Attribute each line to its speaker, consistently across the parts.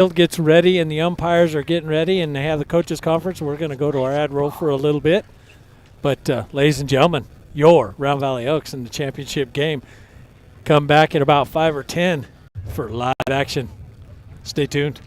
Speaker 1: field gets ready and the umpires are getting ready and they have the coaches conference, we're going to go to our ad roll for a little bit. But ladies and gentlemen, your Round Valley Elks in the championship game. Come back at about 5 or 10 for live action. Stay tuned.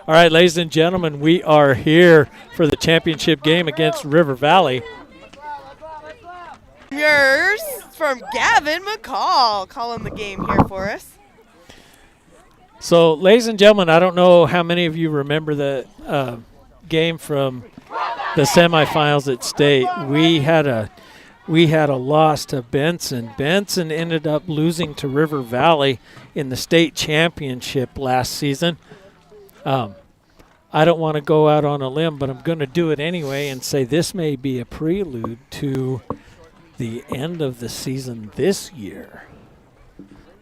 Speaker 1: All right, ladies and gentlemen, we are here for the championship game against River Valley.
Speaker 2: Yours from Gavin McCall calling the game here for us.
Speaker 1: So, ladies and gentlemen, I don't know how many of you remember the game from the semifinals at state. We had a loss to Benson. Benson ended up losing to River Valley in the state championship last season. I don't want to go out on a limb, but I'm going to do it anyway and say this may be a prelude to the end of the season this year.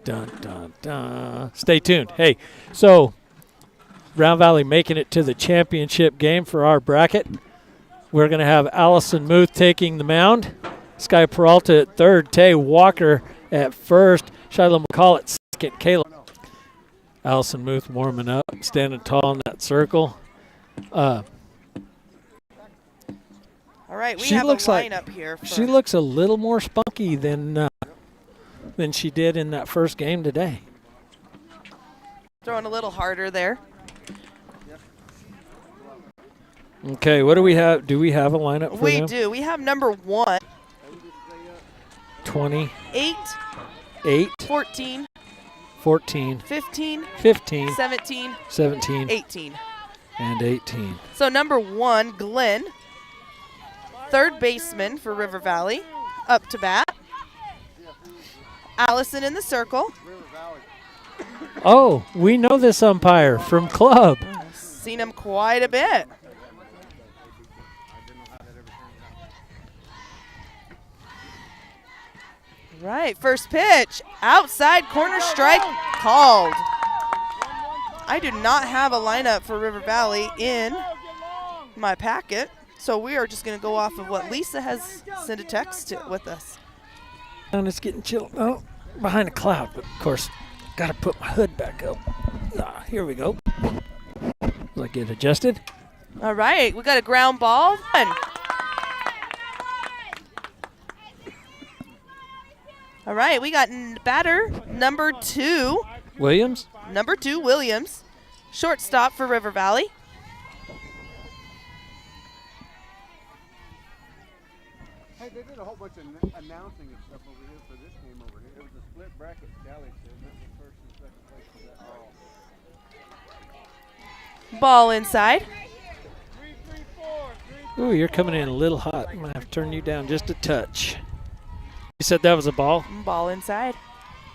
Speaker 1: Dun, dun, dun. Stay tuned. Hey, so Round Valley making it to the championship game for our bracket. We're going to have Allison Muth taking the mound, Sky Peralta at third, Tay Walker at first, Shiloh McCall at second, Kayla. Allison Muth warming up, standing tall in that circle.
Speaker 2: All right, we have a lineup here.
Speaker 1: She looks a little more spunky than she did in that first game today.
Speaker 2: Throwing a little harder there.
Speaker 1: Okay, what do we have? Do we have a lineup for them?
Speaker 2: We do. We have number 1.
Speaker 1: 20.
Speaker 2: 8. 14.
Speaker 1: 14.
Speaker 2: 15.
Speaker 1: 15.
Speaker 2: 17.
Speaker 1: 17.
Speaker 2: 18.
Speaker 1: And 18.
Speaker 2: So number 1, Glenn, third baseman for River Valley, up to bat. Allison in the circle.
Speaker 1: Oh, we know this umpire from club.
Speaker 2: Seen him quite a bit. Right, first pitch, outside corner strike called. I do not have a lineup for River Valley in my packet, so we are just going to go off of what Lisa has sent a text with us.
Speaker 1: And it's getting chilled. Oh, behind a cloud, but of course, got to put my hood back up. Here we go. Like it adjusted.
Speaker 2: All right, we got a ground ball. All right, we got batter number 2.
Speaker 1: Williams.
Speaker 2: Number 2, Williams. Shortstop for River Valley.
Speaker 3: Hey, they did a whole bunch of announcing and stuff over here for this game over here. It was a split bracket, Callie said. This was first and second place for that all.
Speaker 2: Ball inside.
Speaker 3: 3-3-4.
Speaker 1: Ooh, you're coming in a little hot. I'm going to have to turn you down just a touch. You said that was a ball?
Speaker 2: Ball inside.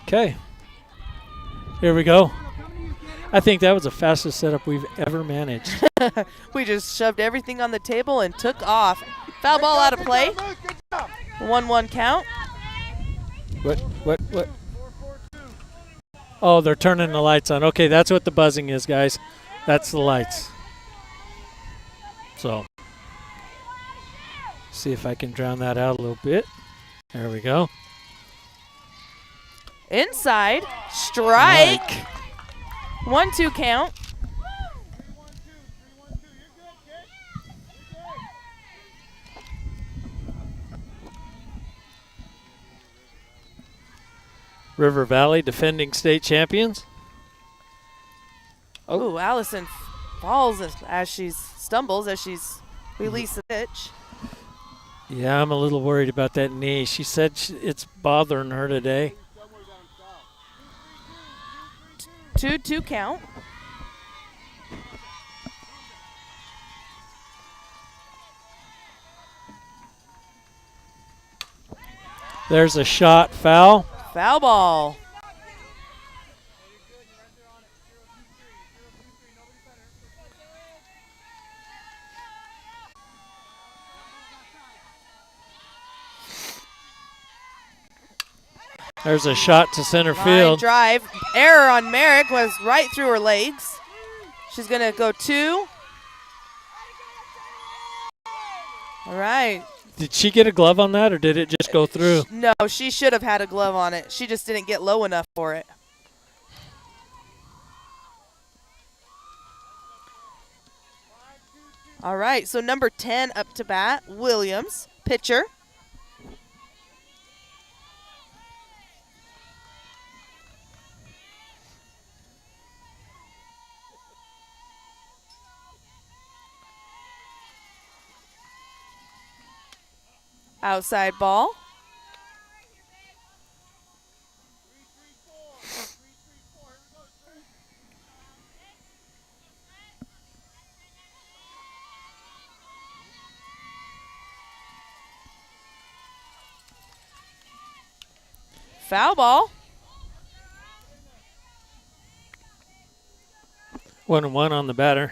Speaker 1: Okay. Here we go. I think that was the fastest setup we've ever managed.
Speaker 2: We just shoved everything on the table and took off. Foul ball out of play. 1-1 count.
Speaker 1: What? Oh, they're turning the lights on. Okay, that's what the buzzing is, guys. That's the lights. So, see if I can drown that out a little bit. There we go.
Speaker 2: Inside. Strike. 1-2 count.
Speaker 1: River Valley defending state champions.
Speaker 2: Oh, Allison falls as she stumbles as she's released the pitch.
Speaker 1: Yeah, I'm a little worried about that knee. She said it's bothering her today.
Speaker 2: 2-2 count.
Speaker 1: There's a shot, foul.
Speaker 2: Foul ball.
Speaker 1: There's a shot to center
Speaker 2: Line
Speaker 1: field.
Speaker 2: drive. Error on Merrick was right through her legs. She's going to go 2. All right.
Speaker 1: Did she get a glove on that, or did it just go through?
Speaker 2: No, she should have had a glove on it. She just didn't get low enough for it. All right, so number 10 up to bat, Williams, pitcher. Outside ball. Foul ball.
Speaker 1: 1-1 on the batter.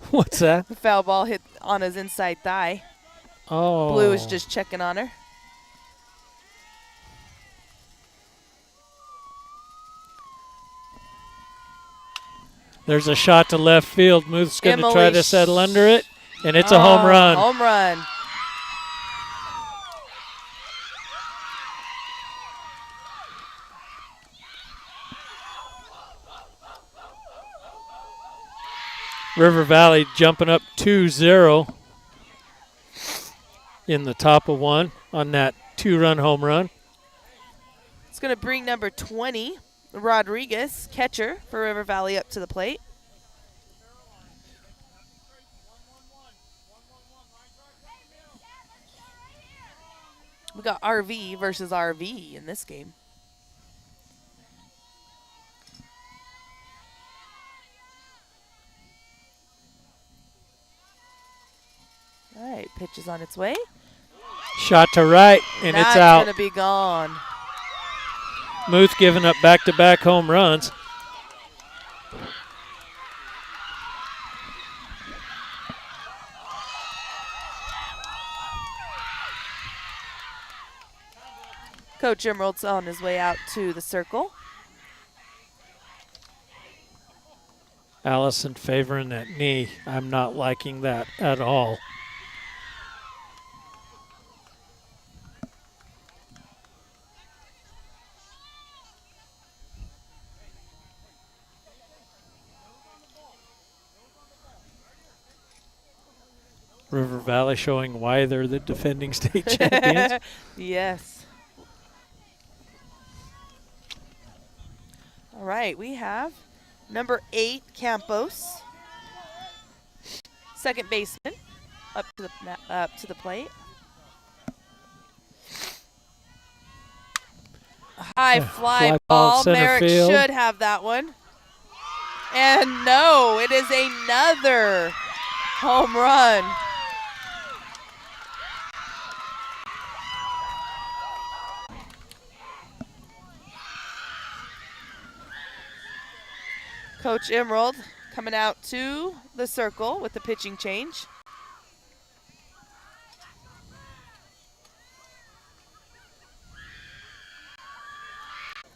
Speaker 1: What's that?
Speaker 2: The foul ball hit on his inside thigh.
Speaker 1: Oh.
Speaker 2: Blue is just checking on her.
Speaker 1: There's a shot to left field. Muth's going to
Speaker 2: Emily
Speaker 1: try to settle under it, and it's a home run.
Speaker 2: Home run.
Speaker 1: River Valley jumping up 2-0 in the top of 1 on that 2-run home run.
Speaker 2: It's going to bring number 20, Rodriguez, catcher for River Valley, up to the plate. We got RV versus RV in this game. All right, pitch is on its way.
Speaker 1: Shot to right, and
Speaker 2: That's
Speaker 1: it's out.
Speaker 2: going to be gone.
Speaker 1: Muth giving up back-to-back home runs.
Speaker 2: Coach Emerald's on his way out to the circle.
Speaker 1: Allison favoring that knee. I'm not liking that at all. River Valley showing why they're the defending state champions.
Speaker 2: Yes. All right, we have number 8, Campos. Second baseman, up to the plate. High fly ball.
Speaker 1: Center
Speaker 2: Merrick
Speaker 1: field.
Speaker 2: should have that one. And no, it is another home run. Coach Emerald coming out to the circle with the pitching change.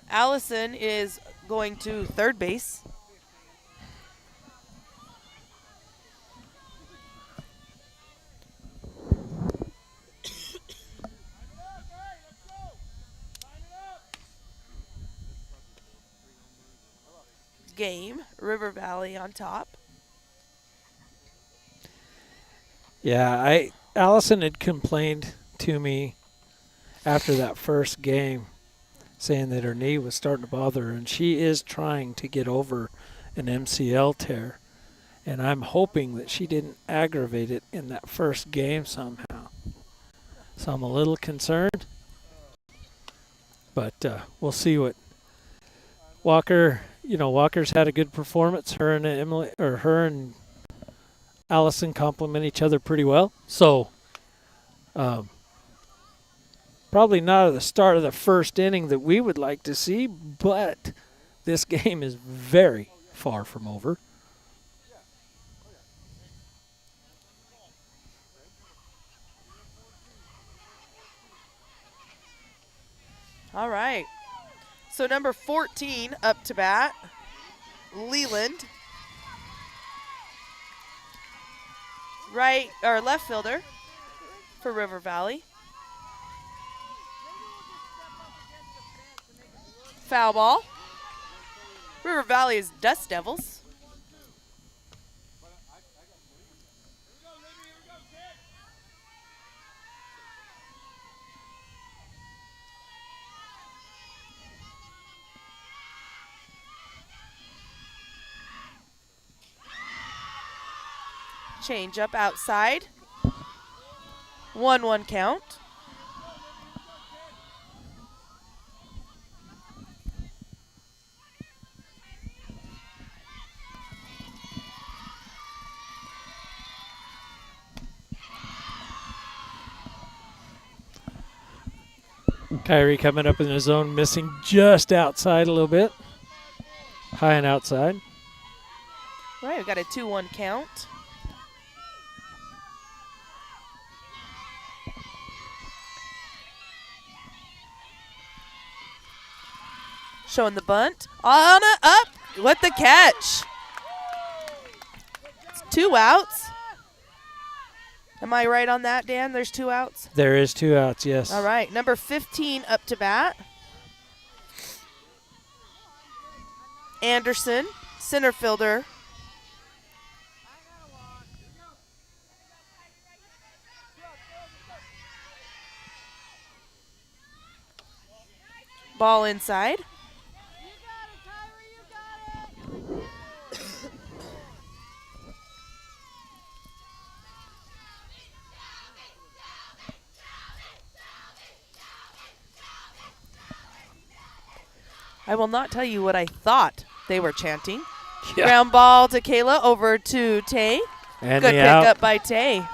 Speaker 2: Allison is going to third base. Game, River Valley on top.
Speaker 1: Yeah, Allison had complained to me after that first game saying that her knee was starting to bother her, and she is trying to get over an MCL tear. And I'm hoping that she didn't aggravate it in that first game somehow. So I'm a little concerned. But we'll see what Walker, Walker's had a good performance. Her and Allison complement each other pretty well. So probably not at the start of the first inning that we would like to see, but this game is very far from over.
Speaker 2: All right. So number 14 up to bat, Leland. Right or left fielder for River Valley. Foul ball. River Valley is Dust Devils. Change up outside. 1-1 count.
Speaker 1: Kyrie coming up in the zone, missing just outside a little bit. High and outside.
Speaker 2: All right, we've got a 2-1 count. Showing the bunt. On a up with the catch. It's 2 outs. Am I right on that, Dan? There's 2 outs?
Speaker 1: There is 2 outs, yes.
Speaker 2: All right, number 15 up to bat. Anderson, center fielder. Ball inside. I will not tell you what I thought they were chanting.
Speaker 1: Yeah.
Speaker 2: Ground ball to Kayla, over to Tay.
Speaker 1: And
Speaker 2: Good
Speaker 1: the
Speaker 2: pick
Speaker 1: out.
Speaker 2: up by Tay.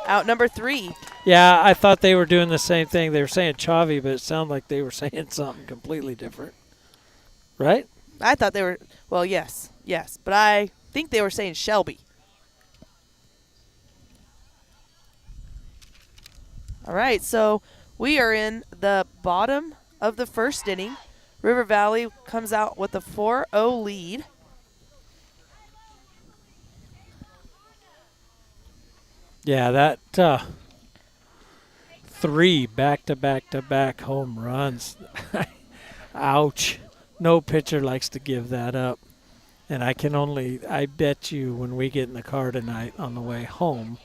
Speaker 2: Out number 3.
Speaker 1: Yeah, I thought they were doing the same thing. They were saying Chavi, but it sounded like they were saying something completely different. Right?
Speaker 2: I thought they were, well, yes, but I think they were saying Shelby. All right, so we are in the bottom of the first inning. River Valley comes out with a 4-0 lead.
Speaker 1: Yeah, that 3 back-to-back-to-back home runs. Ouch. No pitcher likes to give that up. And I bet you when we get in the car tonight on the way home,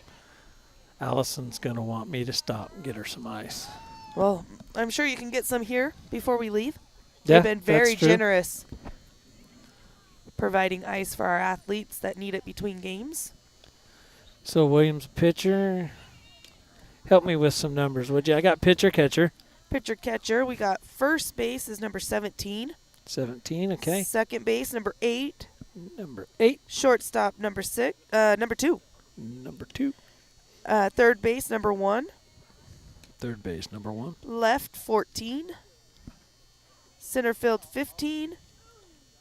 Speaker 1: Allison's going to want me to stop and get her some ice.
Speaker 2: Well, I'm sure you can get some here before we leave.
Speaker 1: Yeah,
Speaker 2: They've been very
Speaker 1: that's true.
Speaker 2: generous providing ice for our athletes that need it between games.
Speaker 1: So Williams pitcher. Help me with some numbers, would you? I got pitcher catcher.
Speaker 2: Pitcher catcher, we got first base is number 17.
Speaker 1: 17, okay.
Speaker 2: Second base, number 8.
Speaker 1: Number 8.
Speaker 2: Shortstop, number 2.
Speaker 1: Number 2.
Speaker 2: Third base, number 1.
Speaker 1: Third base, number 1.
Speaker 2: Left, 14. Center field, 15.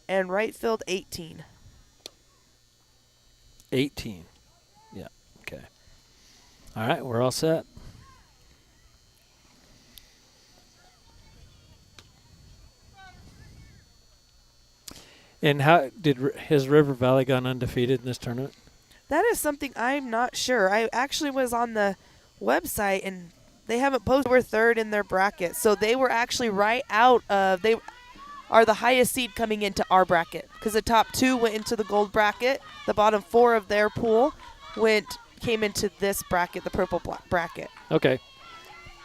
Speaker 2: And right field, 18.
Speaker 1: 18. Yeah, okay. All right, we're all set. And how has River Valley gone undefeated in this tournament?
Speaker 2: That is something I'm not sure. I actually was on the website, and they haven't posted. We're third in their bracket, so they were actually right out of. They are the highest seed coming into our bracket because the top 2 went into the gold bracket. The bottom 4 of their pool came into this bracket, the purple bracket.
Speaker 1: Okay.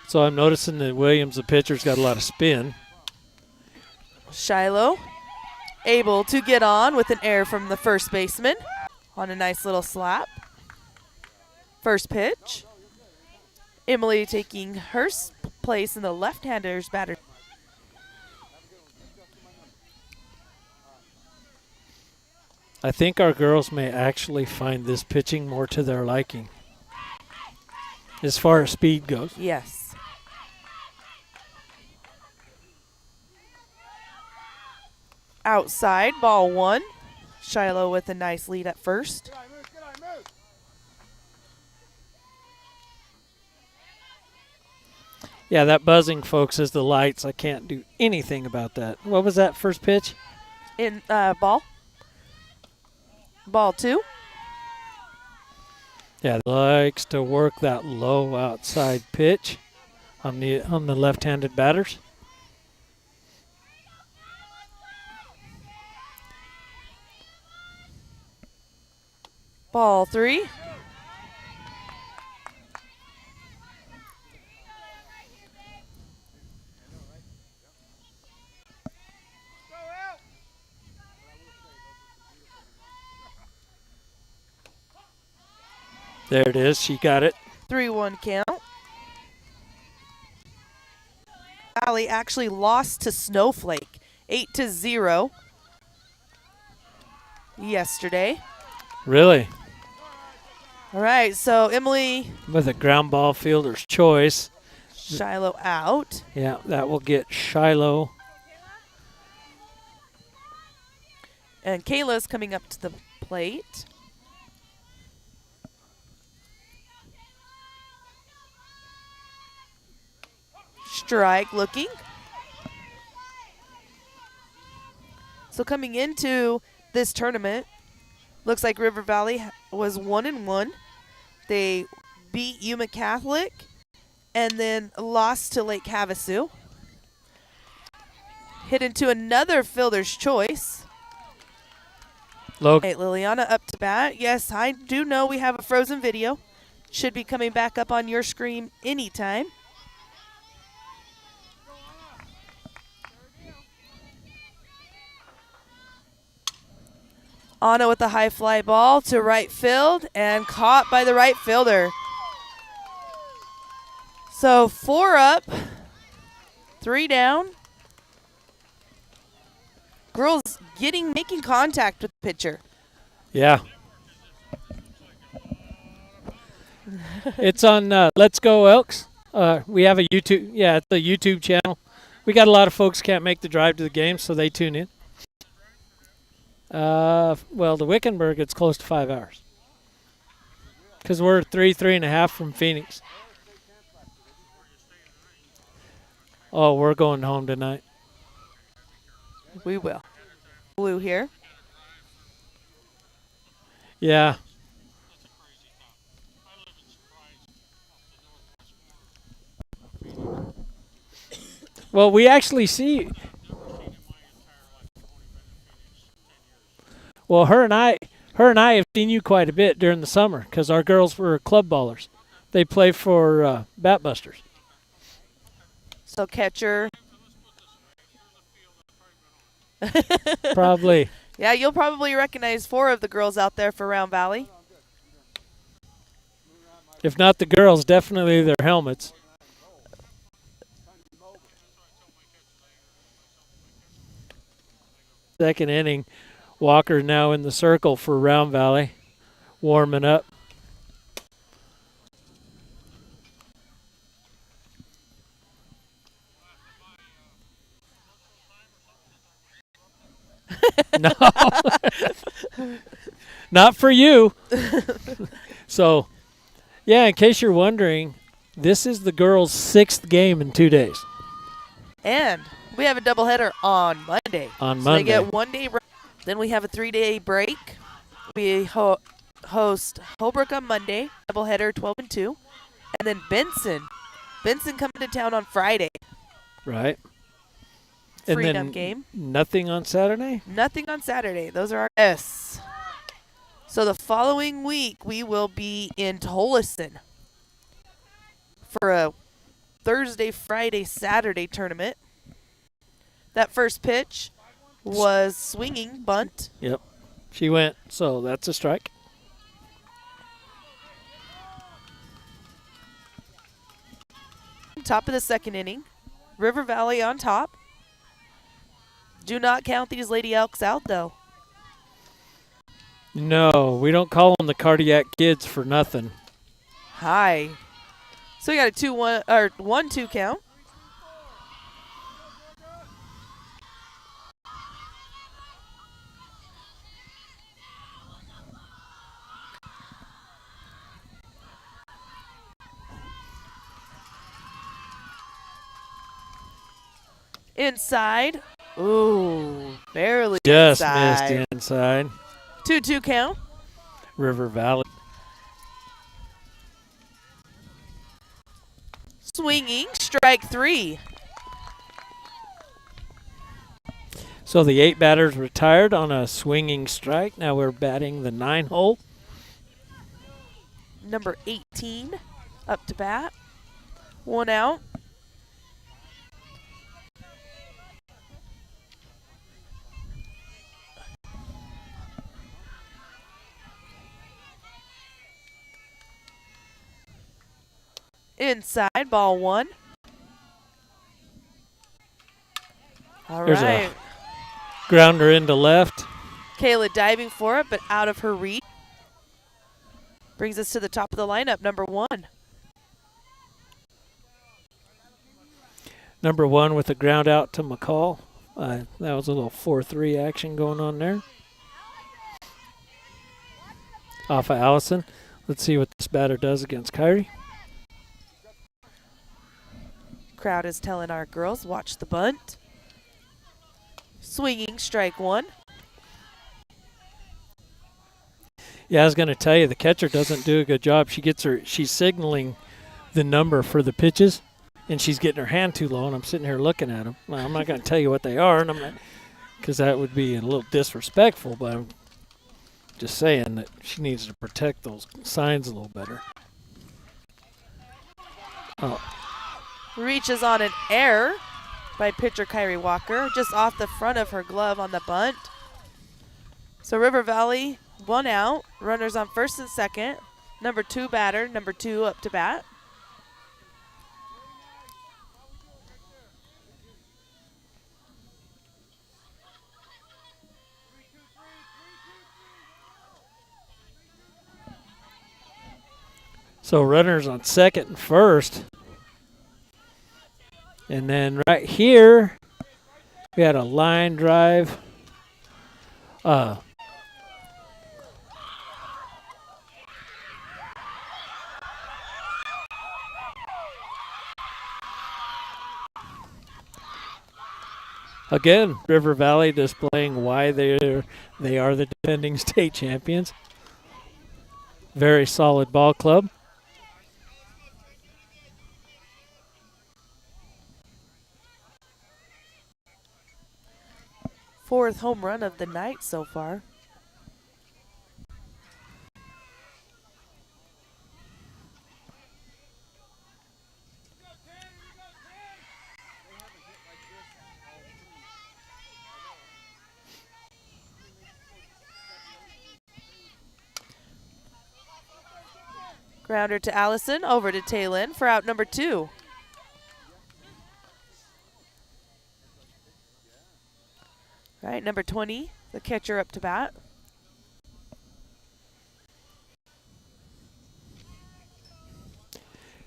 Speaker 1: So I'm noticing that Williams, the pitcher's got a lot of spin.
Speaker 2: Shiloh able to get on with an error from the first baseman on a nice little slap. First pitch. Emily taking her place in the left-hander's batter.
Speaker 1: I think our girls may actually find this pitching more to their liking as far as speed goes.
Speaker 2: Yes. Outside, ball 1. Shiloh with a nice lead at first.
Speaker 1: Yeah, that buzzing, folks, is the lights. I can't do anything about that. What was that first pitch?
Speaker 2: In ball 2.
Speaker 1: Yeah, likes to work that low outside pitch on the left-handed batters.
Speaker 2: Ball 3.
Speaker 1: There it is. She got it.
Speaker 2: 3-1 count. Valley actually lost to Snowflake 8-0 yesterday.
Speaker 1: Really?
Speaker 2: All right, so Emily
Speaker 1: With a ground ball fielder's choice.
Speaker 2: Shiloh out.
Speaker 1: Yeah, that will get Shiloh.
Speaker 2: And Kayla's coming up to the plate. Strike looking. So coming into this tournament, looks like River Valley was 1-1. They beat Yuma Catholic and then lost to Lake Havasu. Hit into another fielder's choice.
Speaker 1: Logan.
Speaker 2: Hey, Liliana up to bat. Yes, I do know we have a frozen video. Should be coming back up on your screen anytime. Anna with the high fly ball to right field and caught by the right fielder. So 4 up, 3 down. Girls making contact with the pitcher.
Speaker 1: Yeah. It's on Let's Go Elks. We have a YouTube. Yeah, it's a YouTube channel. We got a lot of folks can't make the drive to the game, so they tune in. Well, to Wickenburg, it's close to 5 hours. Because we're 3.5 from Phoenix. Oh, we're going home tonight.
Speaker 2: We will. Blue here.
Speaker 1: Yeah. Well, we actually see. Well, her and I have seen you quite a bit during the summer because our girls were club ballers. They play for Batbusters.
Speaker 2: So catcher.
Speaker 1: Probably.
Speaker 2: Yeah, you'll probably recognize 4 of the girls out there for Round Valley.
Speaker 1: If not the girls, definitely their helmets. Second inning, Walker now in the circle for Round Valley, warming up. No, not for you. So, yeah, in case you're wondering, this is the girls' 6th game in 2 days.
Speaker 2: And we have a doubleheader on Monday.
Speaker 1: On
Speaker 2: so
Speaker 1: Monday.
Speaker 2: They get 1 day. Then we have a 3-day break. We host Holbrook on Monday, doubleheader 12 and 2, and then Benson. Benson coming to town on Friday.
Speaker 1: Right. And
Speaker 2: Freedom
Speaker 1: then
Speaker 2: game.
Speaker 1: Nothing on Saturday?
Speaker 2: Nothing on Saturday. Those are our S. So the following week we will be in Tolleson for a Thursday, Friday, Saturday tournament. That first pitch was swinging bunt.
Speaker 1: Yep. She went, so that's a strike.
Speaker 2: Top of the second inning. River Valley on top. Do not count these Lady Elks out, though.
Speaker 1: No, we don't call them the cardiac kids for nothing.
Speaker 2: High. So we got a 2-1 or 1-2 count. Inside. Ooh, barely
Speaker 1: Just
Speaker 2: inside.
Speaker 1: missed inside.
Speaker 2: 2-2 count.
Speaker 1: River Valley.
Speaker 2: Swinging, strike 3.
Speaker 1: So the 8 batters retired on a swinging strike. Now we're batting the 9 hole.
Speaker 2: Number 18 up to bat. 1 out. Inside, ball 1. All
Speaker 1: There's
Speaker 2: right.
Speaker 1: a grounder into left.
Speaker 2: Kayla diving for it, but out of her reach. Brings us to the top of the lineup, number 1.
Speaker 1: Number 1 with a ground out to McCall. That was a little 4-3 action going on there. Off of Allison. Let's see what this batter does against Kyrie.
Speaker 2: Crowd is telling our girls, watch the bunt. Swinging, strike 1.
Speaker 1: Yeah, I was going to tell you, the catcher doesn't do a good job. She's signaling the number for the pitches, and she's getting her hand too low, and I'm sitting here looking at them. Well, I'm not going to tell you what they are, and I'm not, because that would be a little disrespectful, but I'm just saying that she needs to protect those signs a little better. Oh.
Speaker 2: Reaches on an error by pitcher Kyrie Walker, just off the front of her glove on the bunt. So River Valley, 1 out. Runners on first and second. Number 2 batter, number 2 up to bat.
Speaker 1: So runners on second and first. And then right here, we had a line drive. Again, River Valley displaying why they are the defending state champions. Very solid ball club.
Speaker 2: Fourth home run of the night so far. Grounder to Allison, over to Taylin for out number 2. All right, number 20, the catcher up to bat.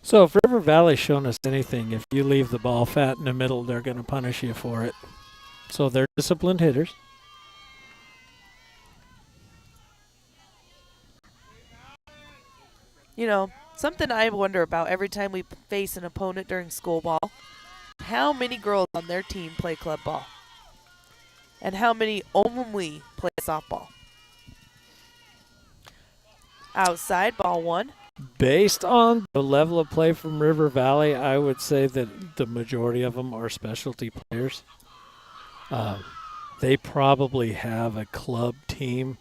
Speaker 1: So if River Valley's shown us anything, if you leave the ball fat in the middle, they're going to punish you for it. So they're disciplined hitters.
Speaker 2: You know, something I wonder about every time we face an opponent during school ball, how many girls on their team play club ball? And how many only play softball? Outside, ball 1.
Speaker 1: Based on the level of play from River Valley, I would say that the majority of them are specialty players. They probably have a club team.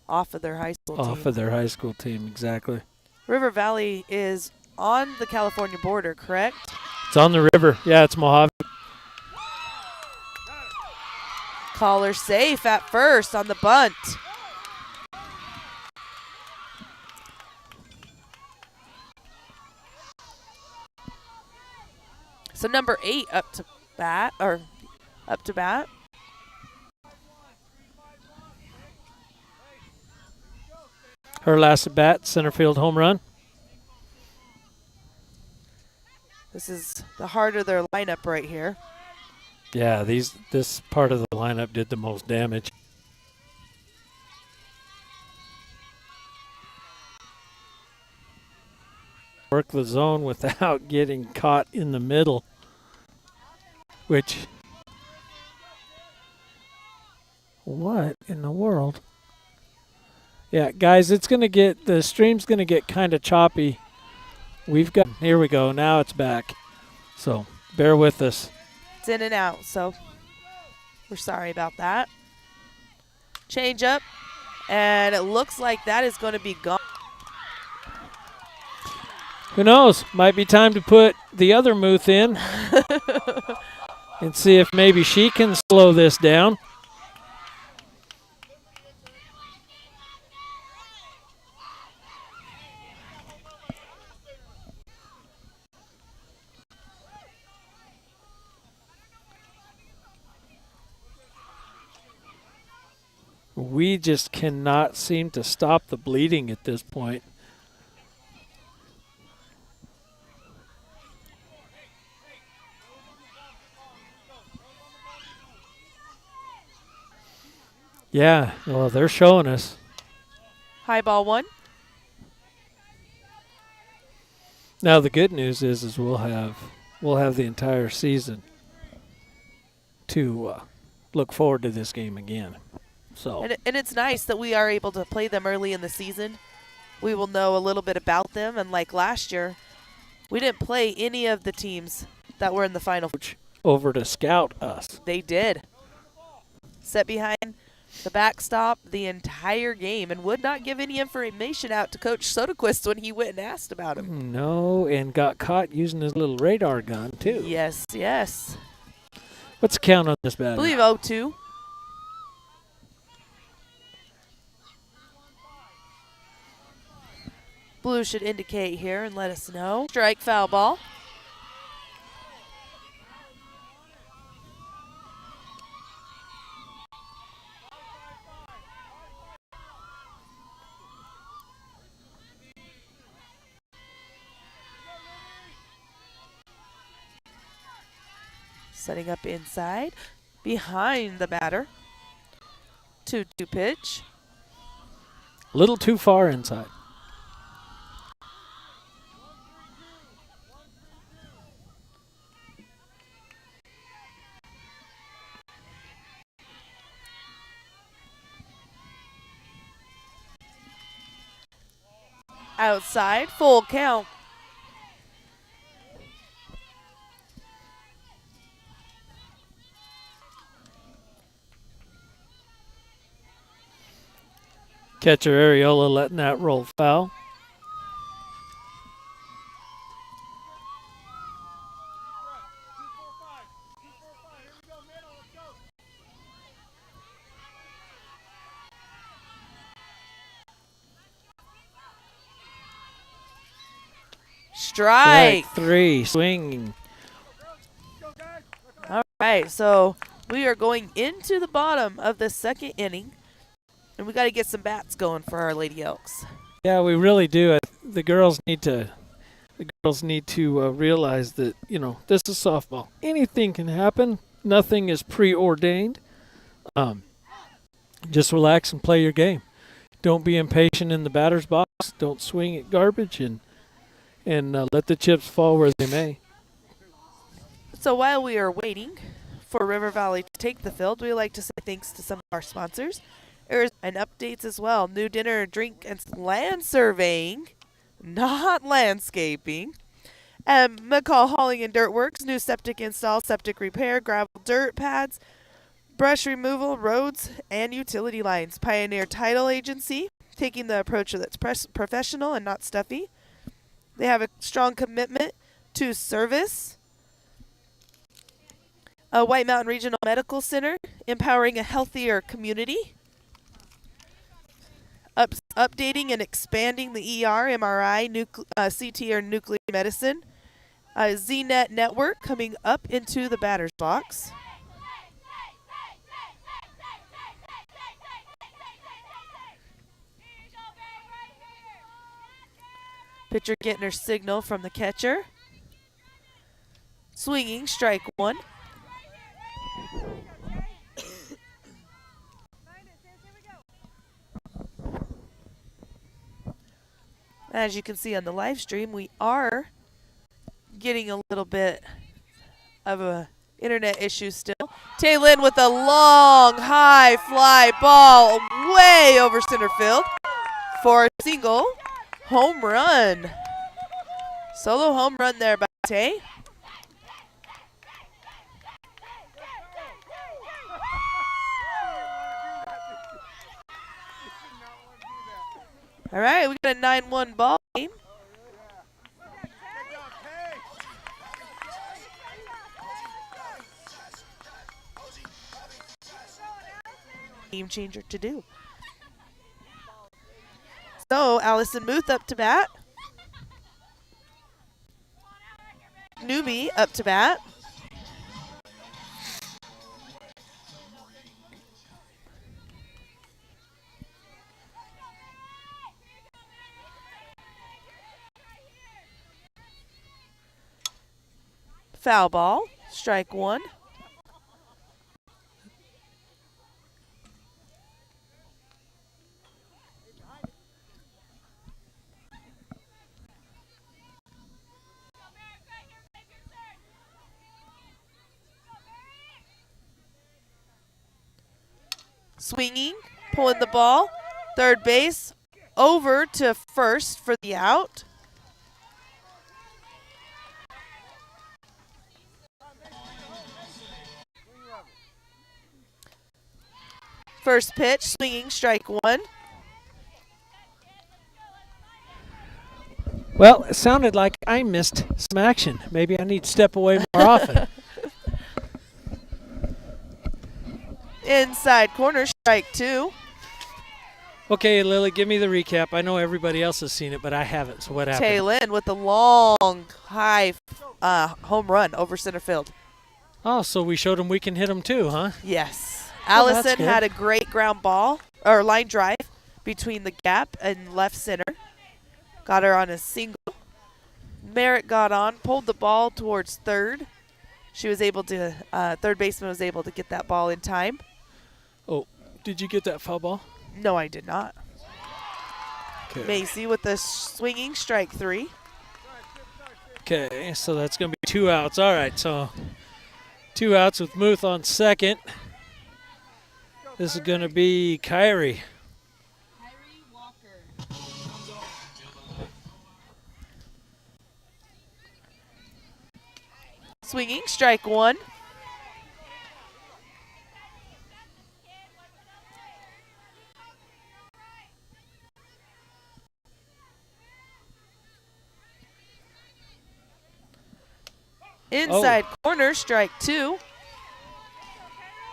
Speaker 2: Off of their high school team.
Speaker 1: Off of their high school team, exactly.
Speaker 2: River Valley is on the California border, correct?
Speaker 1: It's on the river. Yeah, it's Mojave.
Speaker 2: Caller safe at first on the bunt. So number 8 up to bat.
Speaker 1: Her last at bat, center field home run.
Speaker 2: This is the heart of their lineup right here.
Speaker 1: Yeah, this part of the lineup did the most damage. Work the zone without getting caught in the middle, which, what in the world? Yeah, guys, the stream's going to get kind of choppy. Here we go, now it's back. So bear with us.
Speaker 2: It's in and out, so we're sorry about that. Change up, and it looks like that is going to be gone.
Speaker 1: Who knows? Might be time to put the other Muth in and see if maybe she can slow this down. We just cannot seem to stop the bleeding at this point. Yeah, well, they're showing us.
Speaker 2: High ball 1.
Speaker 1: Now the good news is we'll have the entire season to look forward to this game again. So
Speaker 2: and it's nice that we are able to play them early in the season. We will know a little bit about them, and like last year, we didn't play any of the teams that were in the final.
Speaker 1: Over to scout us.
Speaker 2: They did. Sat behind the backstop the entire game and would not give any information out to Coach Soderquist when he went and asked about him.
Speaker 1: No, and got caught using his little radar gun, too.
Speaker 2: Yes, yes.
Speaker 1: What's the count on this batter?
Speaker 2: I believe 0-2. Blue should indicate here and let us know. Strike, foul ball. Setting up inside, behind the batter. 2-2 pitch.
Speaker 1: A little too far inside.
Speaker 2: Outside, full count.
Speaker 1: Catcher Ariola letting that roll foul.
Speaker 2: Strike.
Speaker 1: 3, swinging.
Speaker 2: All right, so we are going into the bottom of the second inning, and we got to get some bats going for our Lady Elks.
Speaker 1: Yeah, we really do. The girls need to realize that, this is softball. Anything can happen. Nothing is preordained. Just relax and play your game. Don't be impatient in the batter's box. Don't swing at garbage, and let the chips fall where they may.
Speaker 2: So while we are waiting for River Valley to take the field, we like to say thanks to some of our sponsors. There's and updates as well. New dinner, drink, and land surveying, not landscaping. McCall Hauling and Dirt Works, new septic install, septic repair, gravel dirt pads, brush removal, roads, and utility lines. Pioneer Title Agency, taking the approach that's professional and not stuffy. They have a strong commitment to service. White Mountain Regional Medical Center, empowering a healthier community. Updating and expanding the ER, MRI, CT, or nuclear medicine. ZNet Network coming up into the batter's box. Pitcher getting her signal from the catcher. Swinging, strike 1. As you can see on the live stream, we are getting a little bit of a internet issue still. Taylin with a long, high fly ball way over center field for a single home run. Solo home run there by Tay. All right, we got a 9-1 ball game. Game changer to do. So, Allison Muth up to bat. Newbie up to bat. Foul ball, strike 1. Swinging, pulling the ball, third base, over to first for the out. First pitch, swinging, strike 1.
Speaker 1: Well, it sounded like I missed some action. Maybe I need to step away more often.
Speaker 2: Inside corner, strike 2.
Speaker 1: Okay, Lily, give me the recap. I know everybody else has seen it, but I haven't, so what happened?
Speaker 2: Taylin with a long, high home run over center field.
Speaker 1: Oh, so we showed them we can hit them too, huh?
Speaker 2: Yes.
Speaker 1: Well,
Speaker 2: Allison had a great ground ball, or line drive, between the gap and left center. Got her on a single. Merritt got on, pulled the ball towards third. She was able to, third baseman was able to get that ball in time.
Speaker 1: Oh, did you get that foul ball?
Speaker 2: No, I did not.
Speaker 1: Okay.
Speaker 2: Macy with the swinging, strike 3.
Speaker 1: Okay, so that's going to be 2 outs. All right, so 2 outs with Muth on second. This is going to be Kyrie.
Speaker 2: Swinging, strike one. Inside corner, strike two.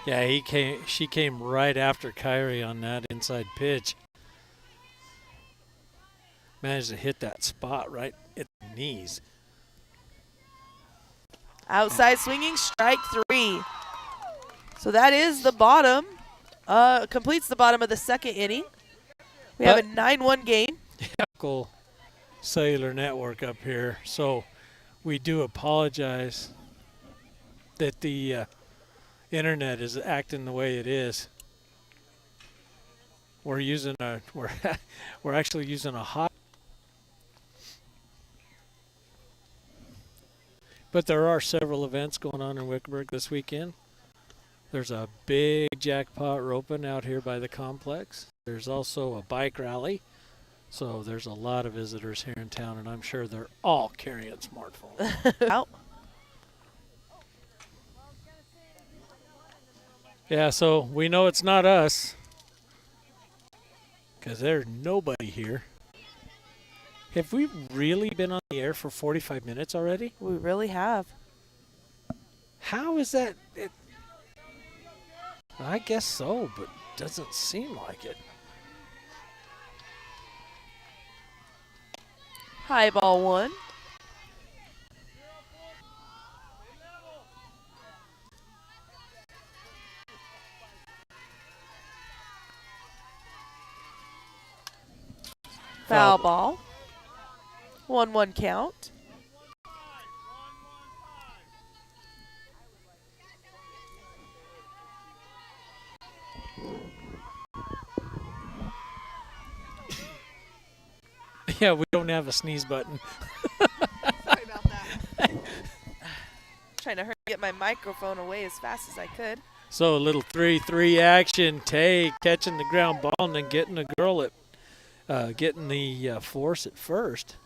Speaker 1: Yeah, she came right after Kyrie on that inside pitch. Managed to hit that spot right at the knees.
Speaker 2: Outside swinging, strike three. So that is the bottom. Completes the bottom of the second inning. We have a 9-1 game.
Speaker 1: Local cellular network up here, so we do apologize that the internet is acting the way it is. We're using we're actually using a hot. But there are several events going on in Wickenburg this weekend. There's a big jackpot roping out here by the complex. There's also a bike rally. So there's a lot of visitors here in town, and I'm sure they're all carrying smartphones.
Speaker 2: Out.
Speaker 1: Yeah, so we know it's not us because there's nobody here. Have we really been on the air for 45 minutes already?
Speaker 2: We really have.
Speaker 1: How is that? I guess so, but doesn't seem like it.
Speaker 2: High ball one. Foul ball. 1-1 count.
Speaker 1: Yeah, we don't have a sneeze button.
Speaker 2: Sorry about that. Trying to hurry get my microphone away as fast as I could.
Speaker 1: So a little 3-3 action. Tay catching the ground ball and then getting the girl at getting the force at first.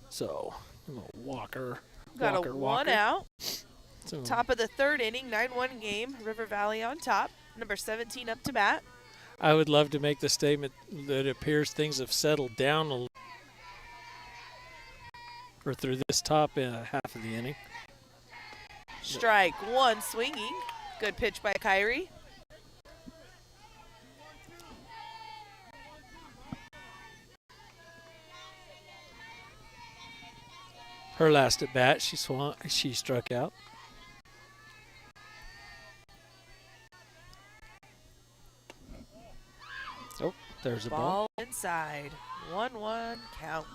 Speaker 1: So a little walker.
Speaker 2: Got a one out.
Speaker 1: So
Speaker 2: Top of the third inning, 9-1 game. River Valley on top. Number 17 up to bat.
Speaker 1: I would love to make the statement that it appears things have settled down a little or through this top half of the inning.
Speaker 2: Strike one swinging. Good pitch by Kyrie.
Speaker 1: Her last at bat, she struck out. Oh, there's a ball.
Speaker 2: Ball inside. 1-1 count.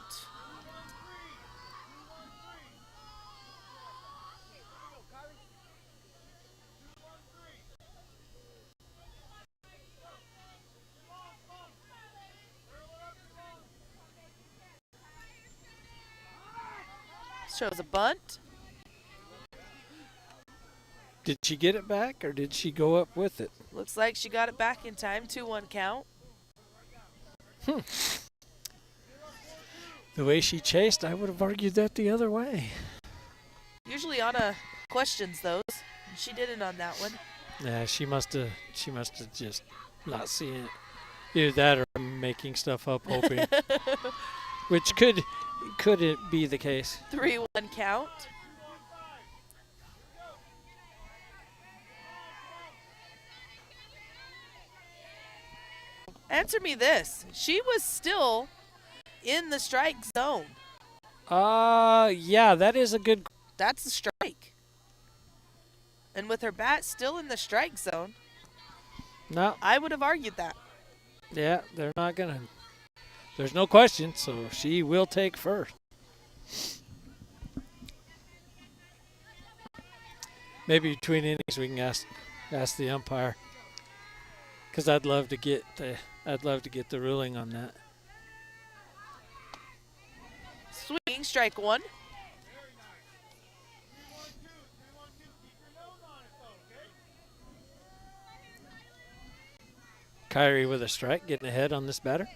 Speaker 2: Shows a bunt.
Speaker 1: Did she get it back or did she go up with it?
Speaker 2: Looks like she got it back in time. 2-1 count.
Speaker 1: The way she chased, I would have argued that the other way.
Speaker 2: Usually Anna questions those. She didn't on that one.
Speaker 1: Yeah, she must have just not seen it. Either that or I'm making stuff up, hoping. Which could it be the case?
Speaker 2: 3-1 count. Answer me this. She was still in the strike zone.
Speaker 1: Yeah, that is a good.
Speaker 2: That's a strike. And with her bat still in the strike zone,
Speaker 1: No,
Speaker 2: I would have argued that.
Speaker 1: yeah, they're not gonna. There's no question, so she will take first. Maybe between innings we can ask the umpire, because I'd love to get the ruling on that.
Speaker 2: Swinging, strike one.
Speaker 1: Kyrie with a strike, getting ahead on this batter.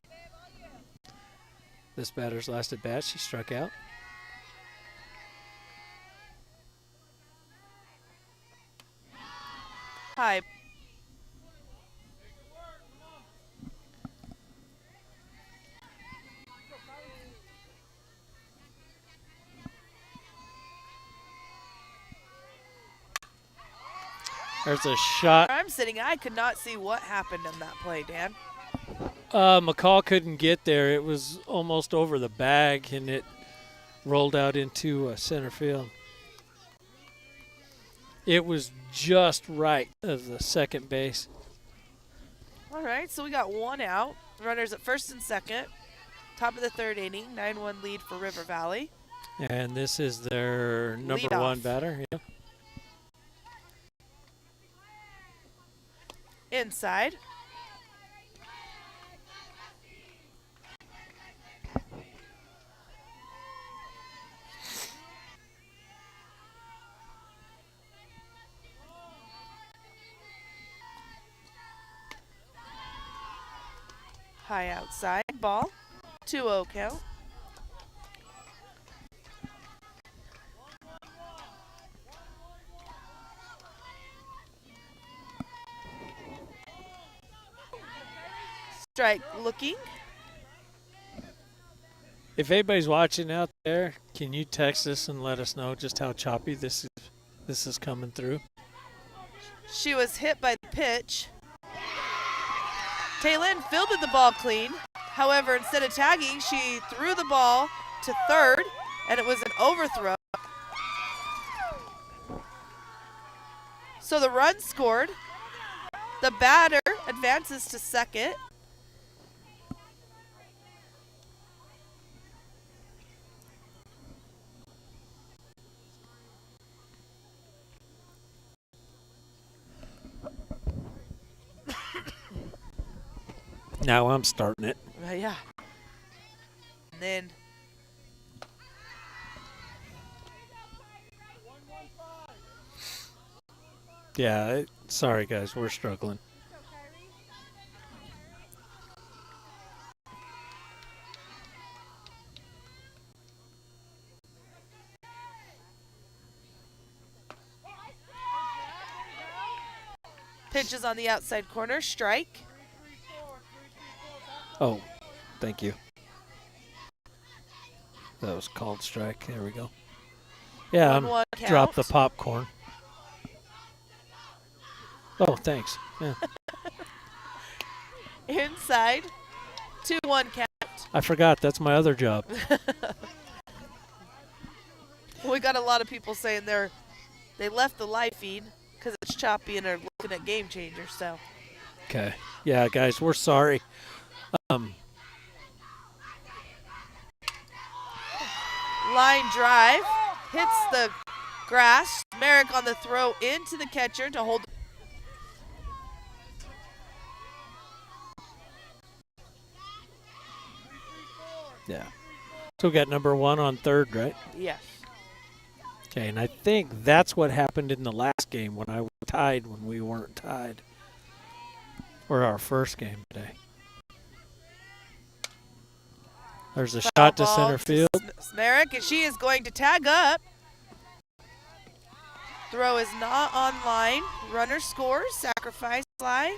Speaker 1: This batter's last at bat, she struck out.
Speaker 2: High.
Speaker 1: There's a shot.
Speaker 2: I'm sitting. I could not see what happened in that play, Dan.
Speaker 1: McCall couldn't get there. It was almost over the bag, and it rolled out into center field. It was just right of the second base.
Speaker 2: All right, so we got one out. Runners at first and second. Top of the third inning, 9-1 lead for River Valley.
Speaker 1: And this is their number
Speaker 2: Lead
Speaker 1: one
Speaker 2: off.
Speaker 1: batter. Yeah.
Speaker 2: Inside. High outside. Ball. 2-0 count. Strike looking.
Speaker 1: If anybody's watching out there, can you text us and let us know just how choppy this is coming through?
Speaker 2: She was hit by the pitch. Taylin fielded the ball clean. However, instead of tagging, she threw the ball to third, and it was an overthrow. So the run scored. The batter advances to second.
Speaker 1: Now I'm starting it.
Speaker 2: Yeah. And then
Speaker 1: Yeah, sorry guys, we're struggling.
Speaker 2: pitches on the outside corner. Strike.
Speaker 1: Oh, thank you. That was called strike. There we go. Yeah,
Speaker 2: 1-1
Speaker 1: drop the
Speaker 2: count.
Speaker 1: popcorn. Oh, thanks. Yeah.
Speaker 2: Inside. 2-1 count.
Speaker 1: I forgot. That's my other job.
Speaker 2: We got a lot of people saying they left the live feed because it's choppy and they're looking at Game Changer. So
Speaker 1: Okay. Yeah, guys, we're sorry.
Speaker 2: line drive hits the grass. Merrick on the throw into the catcher to hold.
Speaker 1: Yeah. So we got number one on third, right?
Speaker 2: Yes.
Speaker 1: Okay, and I think that's what happened in the last game when I was tied when we weren't tied. Or our first game today. There's a shot to center field.
Speaker 2: Merrick, and she is going to tag up. Throw is not on line. Runner scores. Sacrifice fly.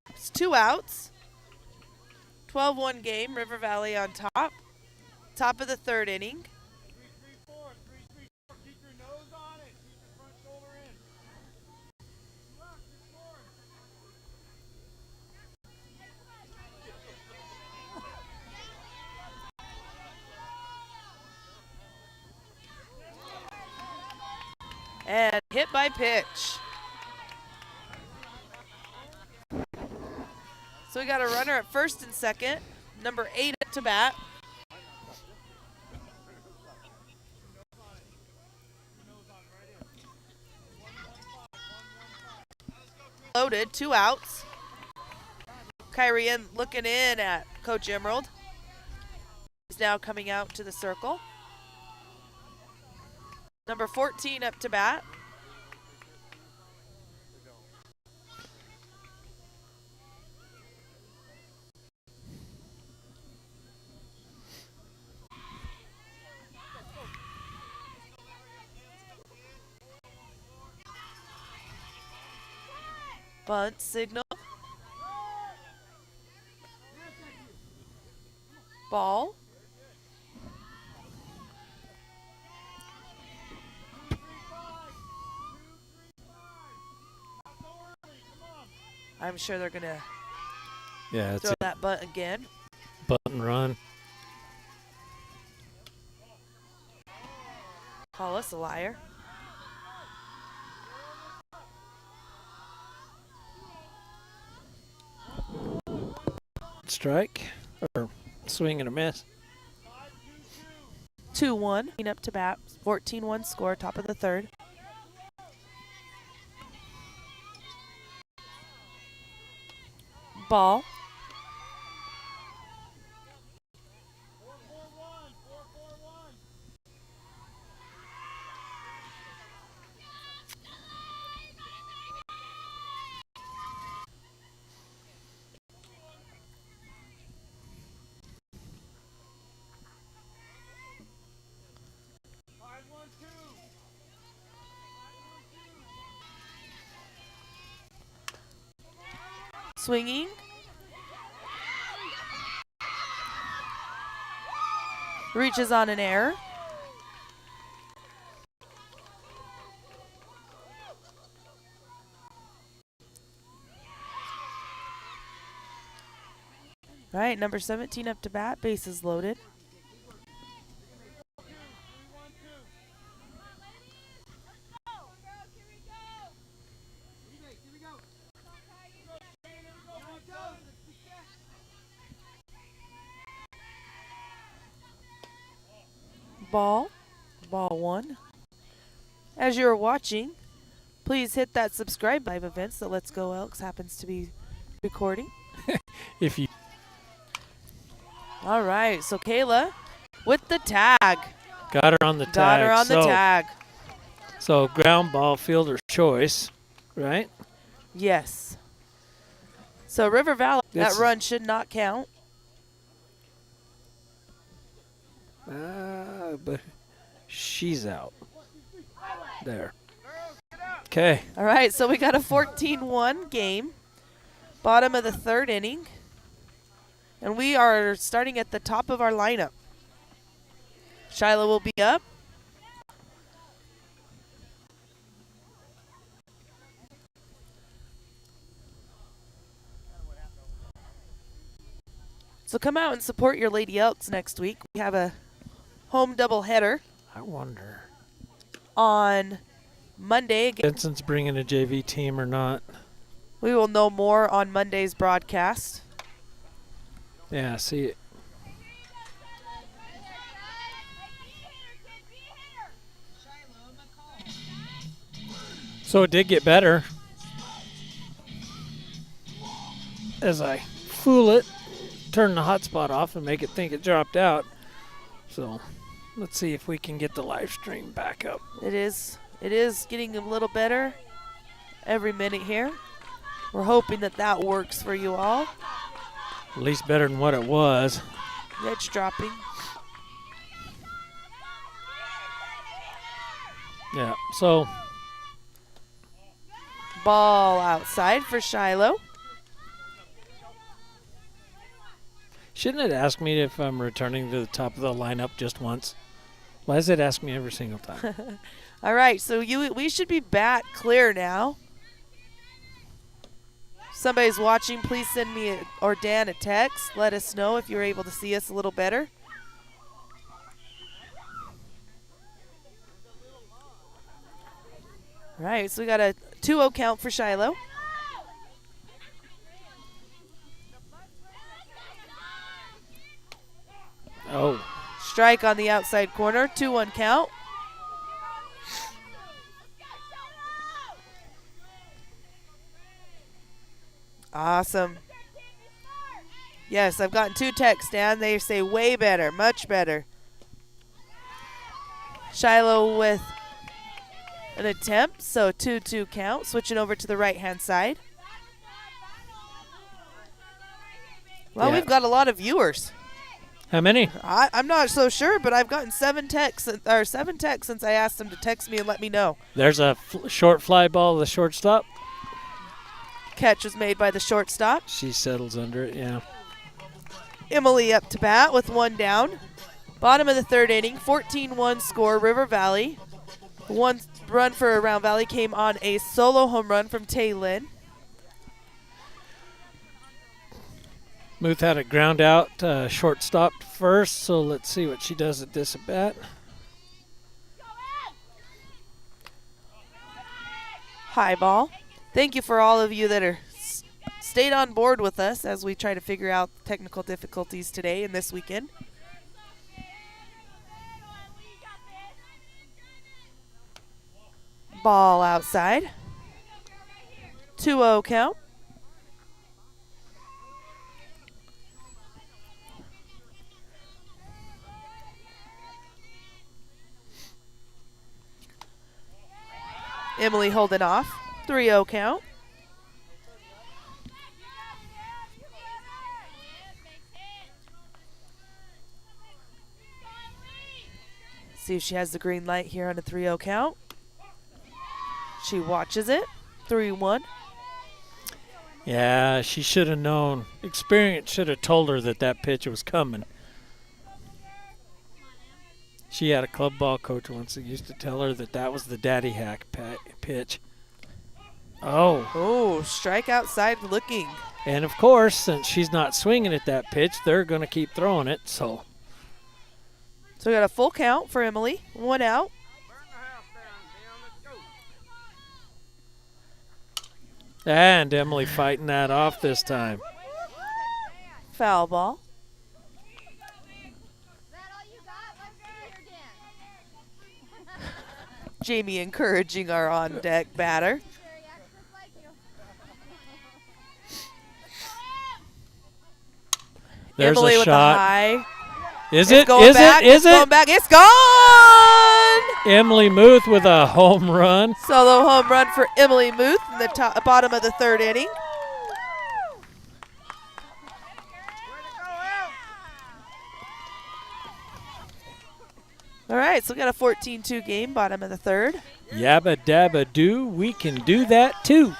Speaker 2: It's 2 outs. 12-1 game. River Valley on top. Top of the third inning.
Speaker 3: Keep your nose on it. Keep your front shoulder in.
Speaker 2: And hit by pitch. So we got a runner at first and second. Number 8 up to bat. Loaded, 2 outs. Kyrie in looking in at Coach Emerald. He's now coming out to the circle. Number 14 up to bat. Bunt signal. Ball. I'm sure they're going to
Speaker 1: Yeah,
Speaker 2: throw that bunt again.
Speaker 1: Button run.
Speaker 2: Call us a liar.
Speaker 1: Strike or swing and a miss.
Speaker 2: 2-1. Up to bat. 14-1 score, top of the third. Ball. Swinging. Reaches on an error. All right, number 17 up to bat. Bases loaded. Ball 1. As you're watching, please hit that subscribe live events that Let's Go Elks happens to be recording.
Speaker 1: If you
Speaker 2: All right, so Kayla with the tag.
Speaker 1: got her on the tag.
Speaker 2: Got her on the tag.
Speaker 1: So ground ball, fielder's choice, right?
Speaker 2: Yes. So River Valley, that
Speaker 1: This-
Speaker 2: run should not count.
Speaker 1: But she's out. There. Okay.
Speaker 2: All right, so we got a 14-1 game. Bottom of the third inning. And we are starting at the top of our lineup. Shiloh will be up. So come out and support your Lady Elks next week. We have a home doubleheader
Speaker 1: I wonder.
Speaker 2: on Monday.
Speaker 1: Vincent's bringing a JV team or not.
Speaker 2: We will know more on Monday's broadcast.
Speaker 1: Yeah, see it. So it did get better. As I fool it, turn the hotspot off and make it think it dropped out. So let's see if we can get the live stream back up.
Speaker 2: It is getting a little better every minute here. We're hoping that that works for you all.
Speaker 1: At least better than what it was.
Speaker 2: It's dropping.
Speaker 1: Yeah, so
Speaker 2: Ball outside for Shiloh.
Speaker 1: shouldn't it ask me if I'm returning to the top of the lineup just once? Why does it ask me every single time?
Speaker 2: All right, so we should be bat clear now. Somebody's watching, please send me or Dan a text. Let us know if you're able to see us a little better. All right, so we got a 2-0 count for Shiloh.
Speaker 1: Oh,
Speaker 2: Strike on the outside corner, 2-1 count. Awesome. Yes, I've gotten 2 texts, Dan. They say way better, much better. Shiloh with an attempt, so 2-2 count. Switching over to the right-hand side. Well,
Speaker 1: Yeah.
Speaker 2: we've got a lot of viewers.
Speaker 1: how many?
Speaker 2: I'm not so sure, but I've gotten 7 texts since I asked them to text me and let me know.
Speaker 1: There's a short fly ball to the shortstop.
Speaker 2: Catch was made by the shortstop.
Speaker 1: She settles under it, yeah.
Speaker 2: Emily up to bat with one down. Bottom of the third inning, 14-1 score, River Valley. One run for Round Valley came on a solo home run from Tay Lynn.
Speaker 1: Muth had it ground out, shortstop first, so let's see what she does at this at bat.
Speaker 2: High ball. Thank you for all of you that are stayed on board with us as we try to figure out technical difficulties today and this weekend. Ball outside. 2-0 count. Emily holding off. 3-0 count. See if she has the green light here on a 3-0 count. She watches it. 3-1.
Speaker 1: Yeah, she should have known. Experience should have told her that that pitch was coming. She had a club ball coach once that used to tell her that that was the daddy hack pitch. Oh.
Speaker 2: Oh, strike outside looking.
Speaker 1: And, of course, since she's not swinging at that pitch, they're going to keep throwing it, so.
Speaker 2: So we got a full count for Emily. 1 out.
Speaker 1: And Emily fighting that off this time.
Speaker 2: Foul ball. Jamie encouraging our on-deck batter.
Speaker 1: There's
Speaker 2: Emily
Speaker 1: a
Speaker 2: with
Speaker 1: shot.
Speaker 2: a high.
Speaker 1: Is
Speaker 2: It's
Speaker 1: it?
Speaker 2: going
Speaker 1: Is
Speaker 2: back.
Speaker 1: it? Is
Speaker 2: It's
Speaker 1: it?
Speaker 2: going back. It's gone!
Speaker 1: Emily Muth with a home run.
Speaker 2: Solo home run for Emily Muth in the bottom of the third inning. All right, so we got a 14-2 game, bottom of the third.
Speaker 1: Yabba dabba doo, we can do that too.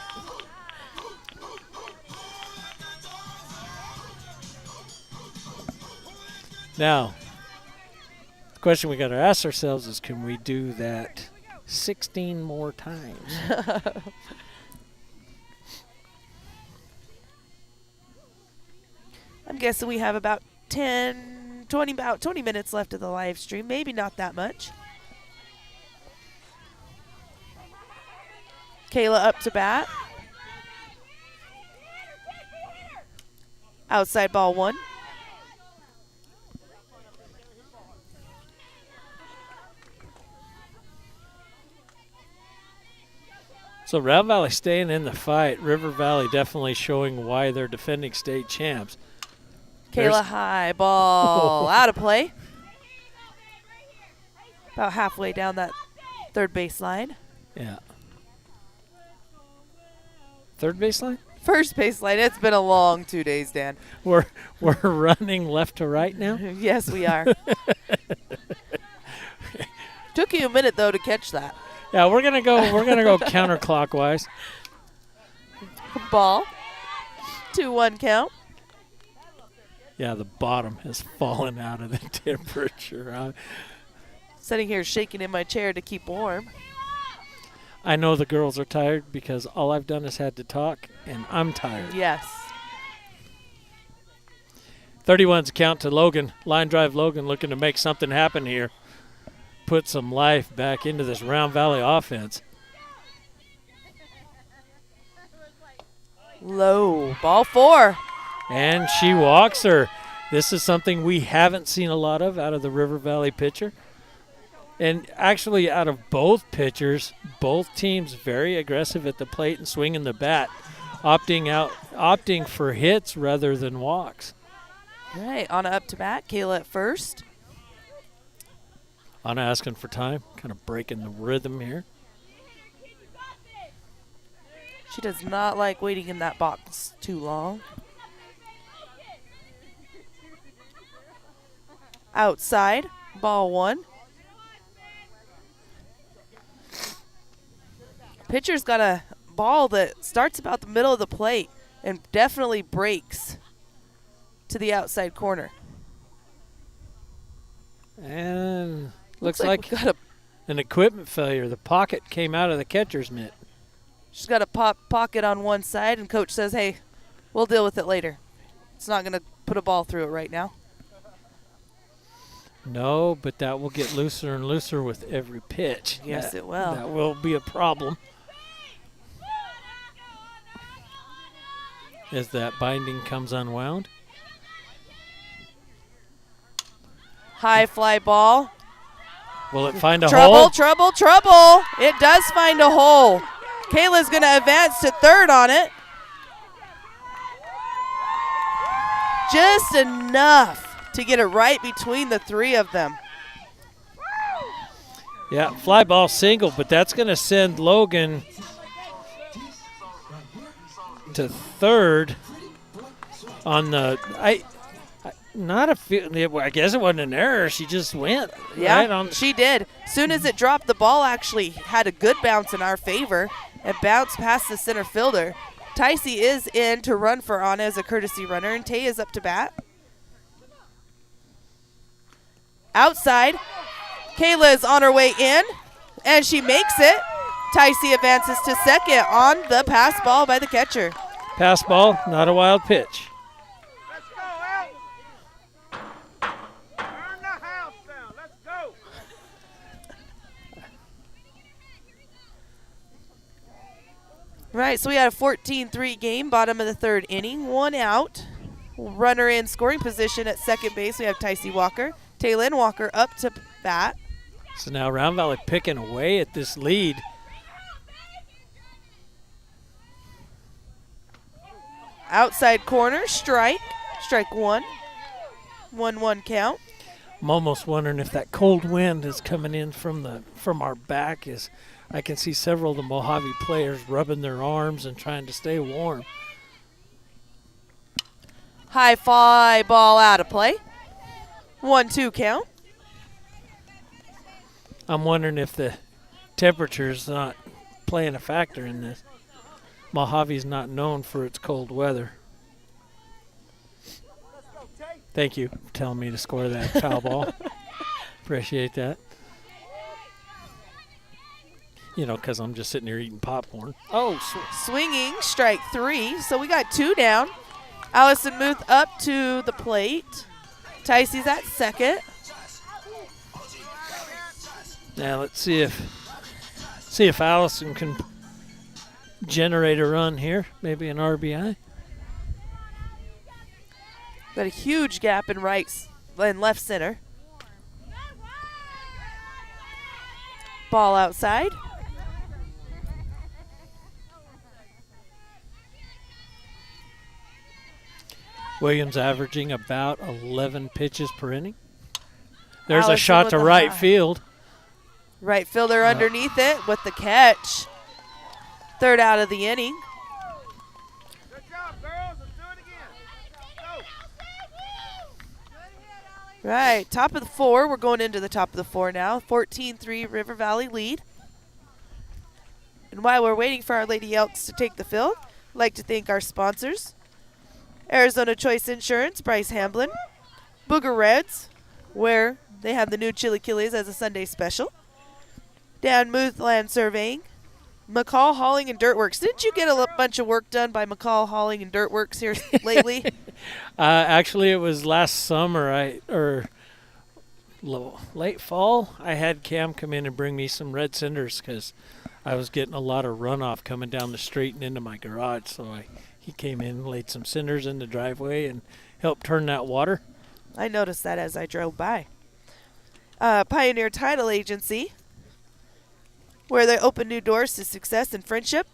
Speaker 1: Now, the question we got to ask ourselves is, can we do that 16 more times?
Speaker 2: I'm guessing we have about 20 minutes left of the live stream. Maybe not that much. Kayla up to bat. Outside ball 1.
Speaker 1: So Round Valley staying in the fight. River Valley definitely showing why they're defending state champs.
Speaker 2: Kayla high ball out of play. About halfway down that third baseline.
Speaker 1: Yeah. Third baseline?
Speaker 2: First baseline. It's been a long 2 days, Dan.
Speaker 1: We're running left to right now?
Speaker 2: Yes, we are. Took you a minute though to catch that.
Speaker 1: Yeah, we're gonna go counterclockwise.
Speaker 2: Ball. 2-1 count.
Speaker 1: Yeah, the bottom has fallen out of the temperature.
Speaker 2: Sitting here shaking in my chair to keep warm.
Speaker 1: I know the girls are tired because all I've done is had to talk, and I'm tired.
Speaker 2: Yes.
Speaker 1: 31's count to Logan. Line drive Logan looking to make something happen here. Put some life back into this Round Valley offense.
Speaker 2: Low. Ball 4.
Speaker 1: And she walks her. This is something we haven't seen a lot of out of the River Valley pitcher. And actually out of both pitchers, both teams very aggressive at the plate and swinging the bat, opting for hits rather than walks.
Speaker 2: All right, Anna up to bat. Kayla at first.
Speaker 1: Anna asking for time, kind of breaking the rhythm here.
Speaker 2: She does not like waiting in that box too long. Outside, ball 1. Pitcher's got a ball that starts about the middle of the plate and definitely breaks to the outside corner.
Speaker 1: And looks like
Speaker 2: we got
Speaker 1: an equipment failure. The pocket came out of the catcher's mitt.
Speaker 2: she's got a pocket on one side, and coach says, hey, we'll deal with it later. It's not going to put a ball through it right now.
Speaker 1: No, but that will get looser and looser with every pitch.
Speaker 2: Yes, it will.
Speaker 1: That will be a problem. As that binding comes unwound.
Speaker 2: High fly ball.
Speaker 1: Will it find a
Speaker 2: Trouble,
Speaker 1: hole?
Speaker 2: trouble, trouble. It does find a hole. Kayla's going to advance to third on it. Just enough to get it right between the three of them.
Speaker 1: Yeah, fly ball single, but that's going to send Logan to third on the I guess it wasn't an error. She just went.
Speaker 2: Yeah,
Speaker 1: right on.
Speaker 2: she did. Soon as it dropped, the ball actually had a good bounce in our favor. It bounced past the center fielder. Ticey is in to run for Anna as a courtesy runner, and Tay is up to bat. Outside, Kayla is on her way in, and she makes it. Ticey advances to second on the pass ball by the catcher.
Speaker 1: Pass ball, not a wild pitch.
Speaker 3: Let's go, Elks. Burn the house down. Let's go.
Speaker 2: Right, so we had a 14-3 game, bottom of the third inning, one out. Runner in scoring position at second base. We have Ticey Walker. Taylin Walker up to bat.
Speaker 1: So now Round Valley picking away at this lead.
Speaker 2: Outside corner, strike. Strike one. 1-1 count.
Speaker 1: I'm almost wondering if that cold wind is coming in from our back. As I can see several of the Mojave players rubbing their arms and trying to stay warm.
Speaker 2: High fly ball out of play. 1-2 count.
Speaker 1: I'm wondering if the temperature's not playing a factor in this. Mojave's not known for its cold weather. Thank you for telling me to score that foul ball. Appreciate that. You know, because I'm just sitting here eating popcorn. Oh,
Speaker 2: Swinging, strike three. So we got two down. Allison Muth up to the plate. Ticey's at second.
Speaker 1: now let's see if Allison can generate a run here. Maybe an RBI.
Speaker 2: Got a huge gap in left center. Ball outside.
Speaker 1: Williams averaging about 11 pitches per inning. There's
Speaker 2: Allison
Speaker 1: a shot
Speaker 2: with
Speaker 1: to
Speaker 2: the
Speaker 1: right
Speaker 2: high.
Speaker 1: field.
Speaker 2: Right fielder underneath it with the catch. Third out of the inning.
Speaker 3: Good job, girls. Let's do it again. Go.
Speaker 2: Right, top of the four. We're going into the top of the four now. 14-3 River Valley lead. And while we're waiting for our Lady Elks to take the field, I'd like to thank our sponsors. Arizona Choice Insurance, Bryce Hamblin. Booger Reds, where they have the new Chili Killies as a Sunday special. Dan Muth Land Surveying. McCall Hauling and Dirtworks. Didn't you get a bunch of work done by McCall Hauling and Dirtworks here lately?
Speaker 1: Actually, it was last summer, late fall. I had Cam come in and bring me some red cinders because I was getting a lot of runoff coming down the street and into my garage. So he came in, laid some cinders in the driveway, and helped turn that water.
Speaker 2: I noticed that as I drove by. Pioneer Title Agency, where they open new doors to success and friendship.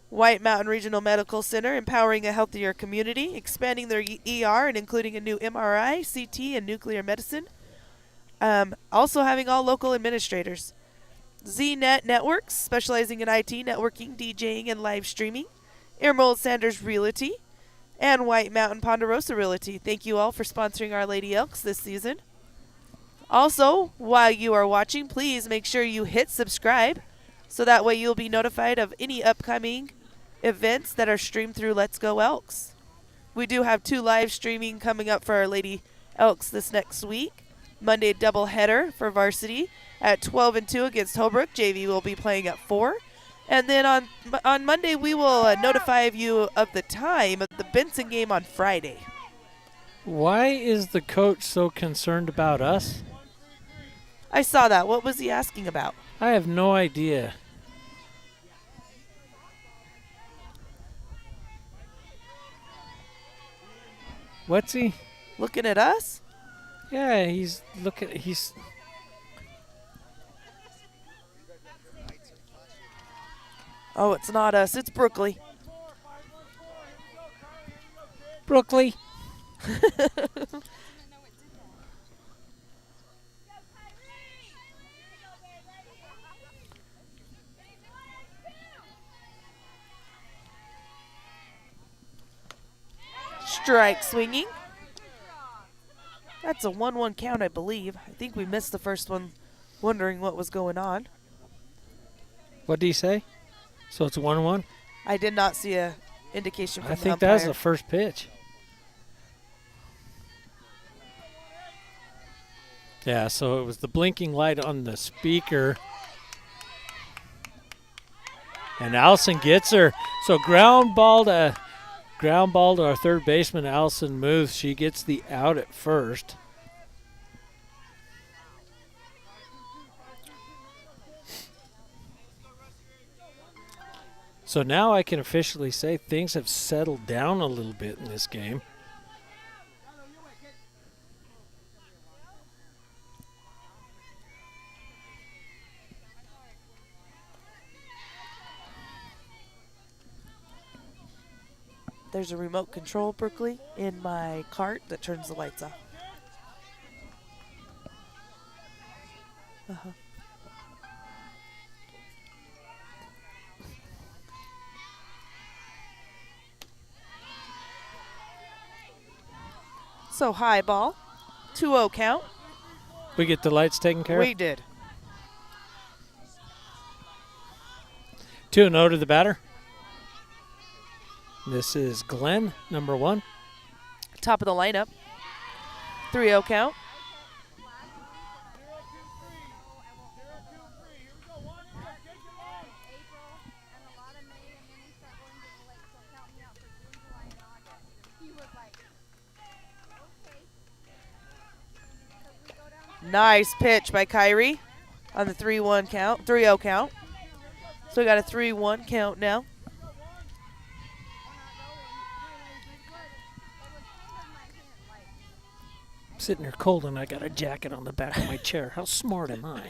Speaker 2: White Mountain Regional Medical Center, empowering a healthier community, expanding their ER and including a new MRI, CT, and nuclear medicine. Also having all local administrators. ZNet Networks, specializing in IT, networking, DJing, and live streaming. Emerald Sanders Realty, and White Mountain Ponderosa Realty. Thank you all for sponsoring our Lady Elks this season. Also, while you are watching, please make sure you hit subscribe so that way you'll be notified of any upcoming events that are streamed through Let's Go Elks. We do have 2 live streaming coming up for our Lady Elks this next week. Monday doubleheader for varsity at 12 and 2 against Holbrook. JV will be playing at 4. And then on Monday, we will notify you of the time of the Benson game on Friday.
Speaker 1: Why is the coach so concerned about us?
Speaker 2: I saw that. What was he asking about?
Speaker 1: I have no idea. What's he?
Speaker 2: Looking at us?
Speaker 1: Yeah, he's.
Speaker 2: Oh, it's not us. It's Brookley.
Speaker 1: Brookley.
Speaker 2: Strike swinging. That's a 1-1 count, I believe. I think we missed the first one, wondering what was going on.
Speaker 1: What did he say? So it's 1-1?
Speaker 2: I did not see a indication from
Speaker 1: I
Speaker 2: the
Speaker 1: think
Speaker 2: umpire.
Speaker 1: that was the first pitch. Yeah, so it was the blinking light on the speaker. And Allison gets her. So ground ball to our third baseman, Allison Muth. She gets the out at first. So now I can officially say things have settled down a little bit in this game.
Speaker 2: There's a remote control, Berkeley, in my cart that turns the lights off. So high ball, 2-0 count.
Speaker 1: We get the lights taken care of?
Speaker 2: We did.
Speaker 1: 2-0 to the batter. This is Glenn, number 1.
Speaker 2: Top of the lineup, 3-0 count. Nice pitch by Kyrie on the 3-1 count, 3-0 count. So we got a 3-1 count now.
Speaker 1: I'm sitting here cold and I got a jacket on the back of my chair. How smart am I?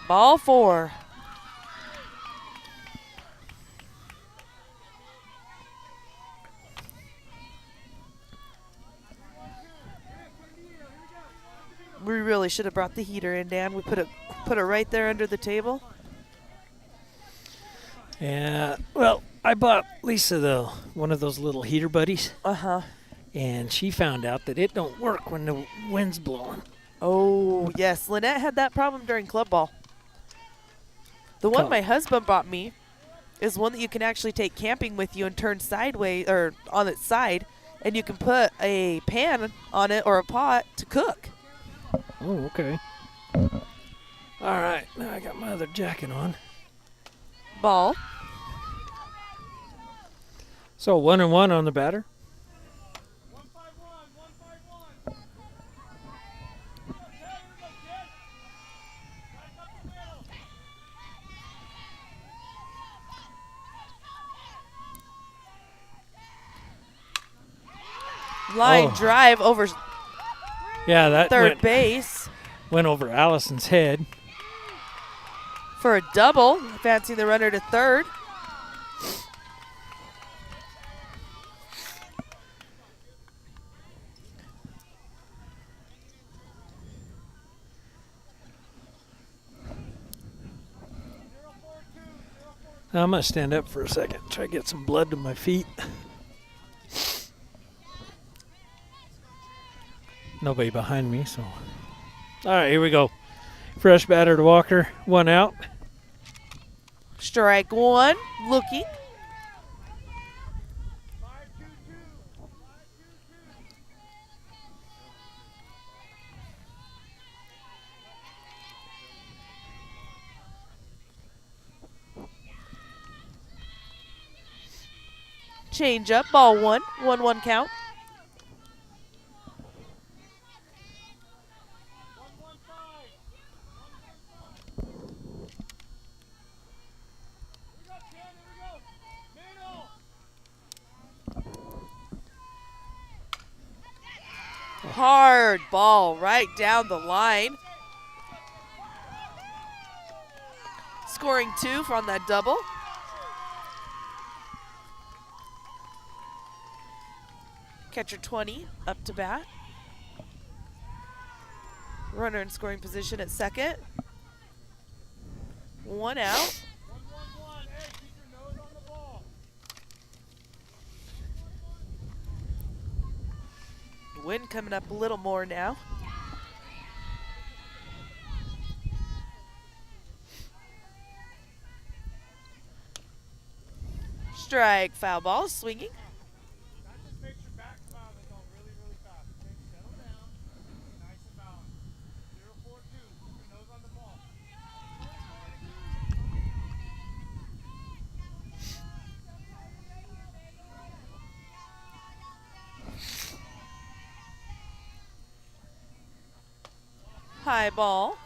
Speaker 2: Ball 4. We really should have brought the heater in, Dan. We put it right there under the table.
Speaker 1: Yeah, well, I bought Lisa one of those little heater buddies.
Speaker 2: Uh-huh.
Speaker 1: And she found out that it don't work when the wind's blowing.
Speaker 2: Oh, yes. Lynette had that problem during club ball. The one my husband bought me is one that you can actually take camping with you and turn sideways or on its side, and you can put a pan on it or a pot to cook.
Speaker 1: Oh, okay. All right, now I got my other jacket on.
Speaker 2: Ball.
Speaker 1: So 1-1 on the batter.
Speaker 2: Line drive over
Speaker 1: that
Speaker 2: third base.
Speaker 1: Went over Allison's head.
Speaker 2: For a double, advancing the runner to third.
Speaker 1: I'm going to stand up for a second, try to get some blood to my feet. Nobody behind me, so. All right, here we go. Fresh batter to Walker, 1 out.
Speaker 2: Strike one, looking. Change up, ball one, 1-1 count. Hard ball right down the line. Scoring 2 from that double. Catcher 20 up to bat. Runner in scoring position at second. 1 out. Wind coming up a little more now. Strike, foul ball, swinging. High ball,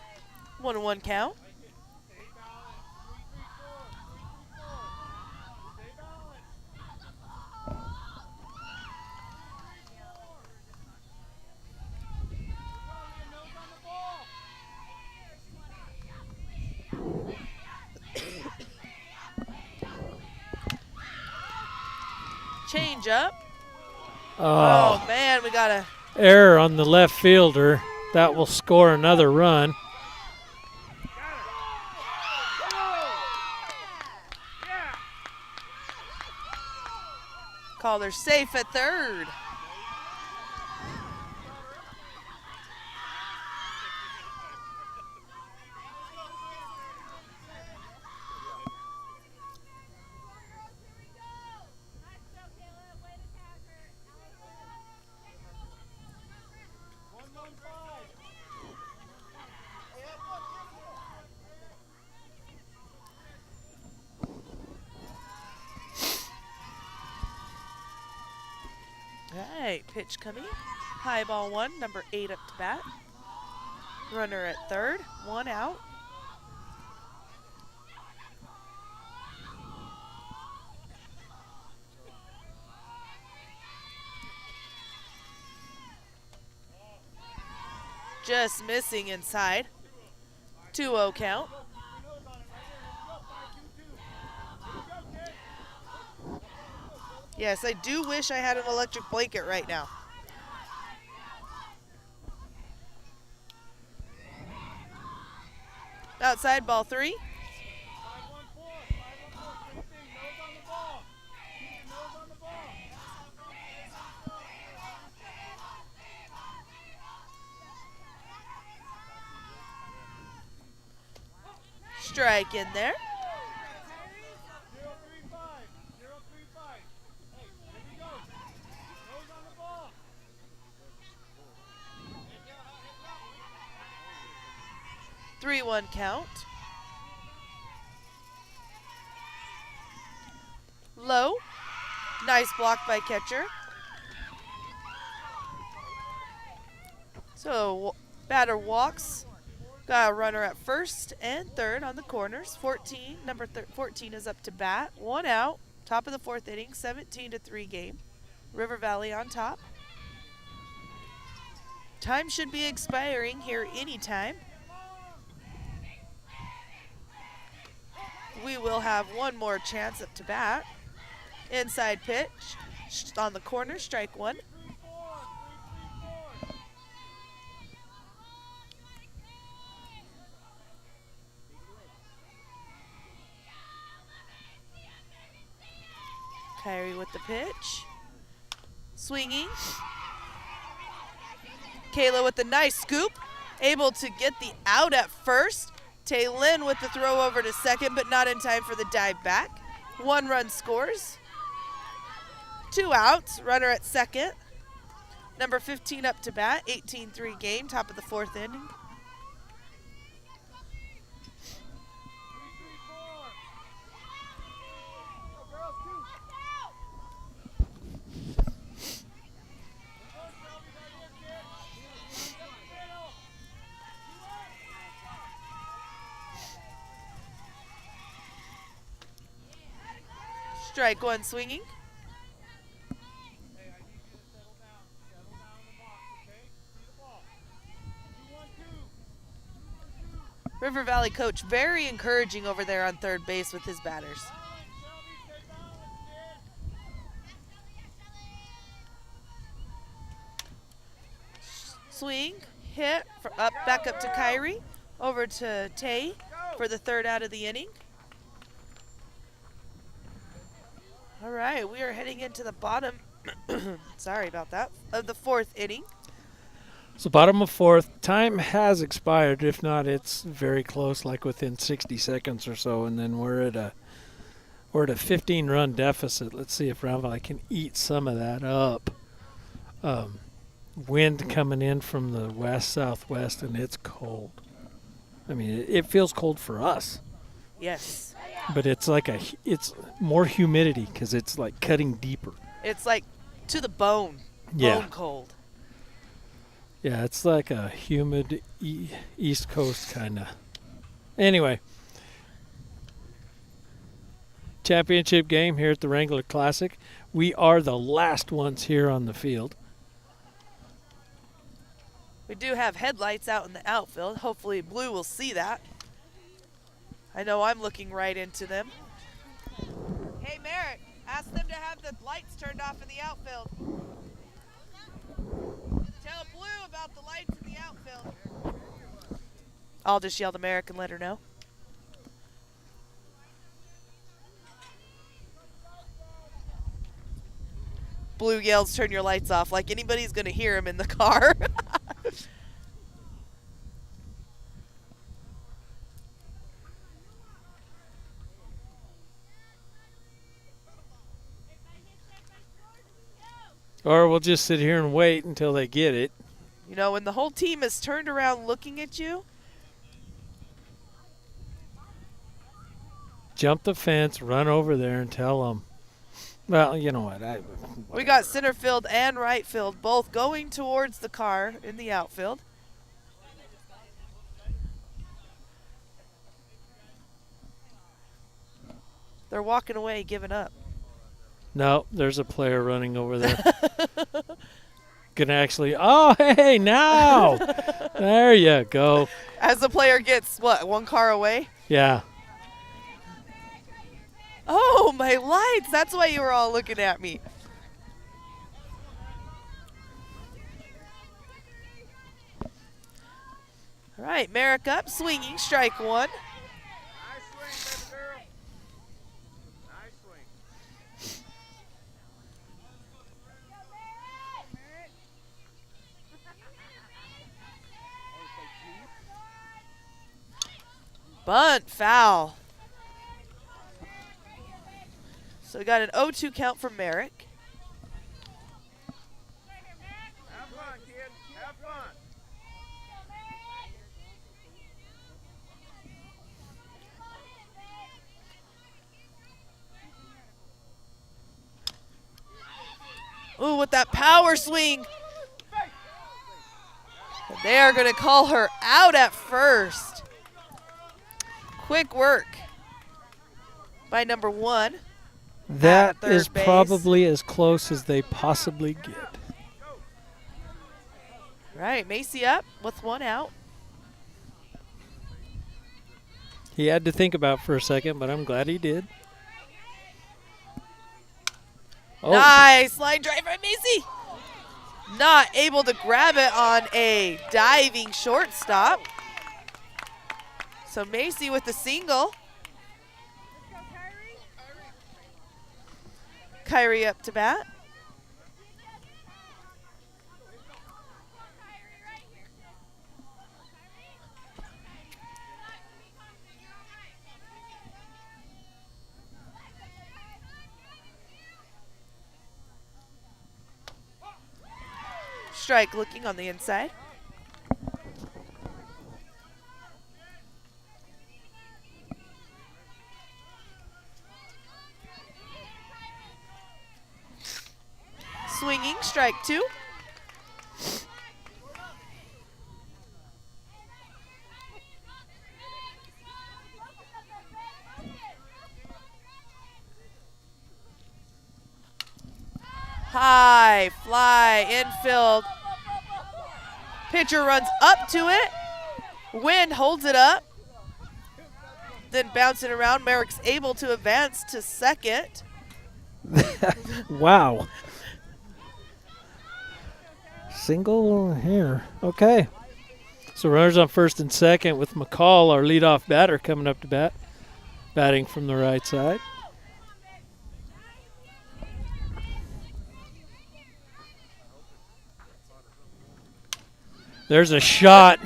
Speaker 2: 1-1 count. Change up. Oh man, we got a
Speaker 1: error on the left fielder. That will score another run.
Speaker 2: Caller safe at third. All right, pitch coming. High ball 1, number 8 up to bat. Runner at third, 1 out. Just missing inside. 2-0 count. Yes, I do wish I had an electric blanket right now. Outside, ball 3. Strike in there. Three-one count. Low. Nice block by catcher. So batter walks. Got a runner at first and third on the corners. 14, number 14 is up to bat. 1 out. Top of the 4th inning. 17-3 game. River Valley on top. Time should be expiring here anytime. We will have one more chance up to bat. Inside pitch on the corner, strike 1. Kyrie with the pitch. Swinging. Kayla with the nice scoop. Able to get the out at first. Taylin with the throw over to second, but not in time for the dive back. 1 run scores. 2 outs, runner at second. Number 15 up to bat, 18-3 game, top of the 4th inning. Strike 1 swinging. River Valley coach very encouraging over there on third base with his batters. Swing, hit, back up to Kyrie, over to Tay for the 3rd out of the inning. All right, we are heading into the bottom, sorry about that, of the 4th inning.
Speaker 1: So bottom of 4th, time has expired. If not, it's very close, like within 60 seconds or so, and then we're at a 15-run deficit. Let's see if Round Valley can eat some of that up. Wind coming in from the west-southwest, and it's cold. I mean, it feels cold for us.
Speaker 2: Yes.
Speaker 1: But it's like it's more humidity because it's like cutting deeper.
Speaker 2: It's like to the bone,
Speaker 1: Yeah.
Speaker 2: bone cold.
Speaker 1: Yeah, it's like a humid East Coast kind of. Anyway, championship game here at the Wrangler Classic. We are the last ones here on the field.
Speaker 2: We do have headlights out in the outfield. Hopefully Blue will see that. I know I'm looking right into them. Hey, Merrick, ask them to have the lights turned off in the outfield. Tell Blue about the lights in the outfield. I'll just yell to Merrick and let her know. Blue yells, turn your lights off, like anybody's going to hear him in the car.
Speaker 1: Or we'll just sit here and wait until they get it.
Speaker 2: You know, when the whole team is turned around looking at you.
Speaker 1: Jump the fence, run over there and tell them. Well, you know what?
Speaker 2: We got center field and right field both going towards the car in the outfield. They're walking away, giving up.
Speaker 1: No, there's a player running over there. Can actually. Oh, hey, now. There you go.
Speaker 2: As the player gets, what, 1 car away?
Speaker 1: Yeah.
Speaker 2: Oh, my lights. That's why you were all looking at me. All right, Merrick up, swinging, strike 1.
Speaker 3: Nice swing, baby girl. Nice swing.
Speaker 2: Bunt, foul. So we got an 0-2 count for Merrick.
Speaker 3: Have fun, kid. Have fun.
Speaker 2: Ooh, with that power swing. And they are going to call her out at first. Quick work by number 1.
Speaker 1: That
Speaker 2: third
Speaker 1: is
Speaker 2: base.
Speaker 1: probably as close as they possibly get.
Speaker 2: Right, Macy up with 1 out.
Speaker 1: He had to think about it for a second, but I'm glad he did. Oh,
Speaker 2: Nice line drive by Macy. Not able to grab it on a diving shortstop. So Macy with the single. Kyrie up to bat. strike looking on the inside. Swinging, strike 2. High fly, infield. Pitcher runs up to it. Wind holds it up. Then bouncing around, Merrick's able to advance to second.
Speaker 1: Wow. Single here. Okay. So runners on first and second with McCall, our leadoff batter, coming up to bat. Batting from the right side. There's a shot.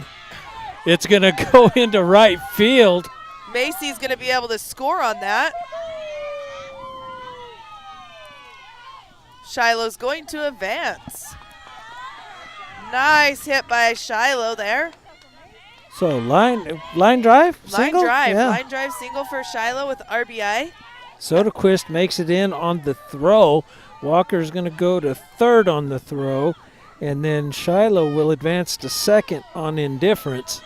Speaker 1: It's going to go into right field.
Speaker 2: Macy's going to be able to score on that. Shiloh's going to advance. Nice hit by Shiloh there.
Speaker 1: So line drive? Single?
Speaker 2: Line drive single for Shiloh with RBI.
Speaker 1: Soderquist makes it in on the throw. Walker's going to go to third on the throw. And then Shiloh will advance to second on indifference.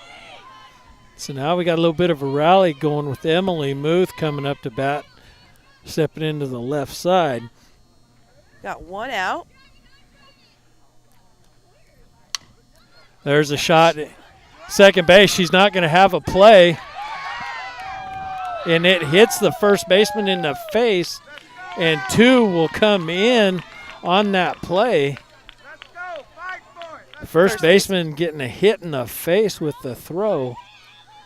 Speaker 1: So now we got a little bit of a rally going with Emily Muth coming up to bat, stepping into the left side.
Speaker 2: Got one out.
Speaker 1: There's a shot. Second base, she's not going to have a play. And it hits the first baseman in the face. And 2 will come in on that play. First baseman getting a hit in the face with the throw.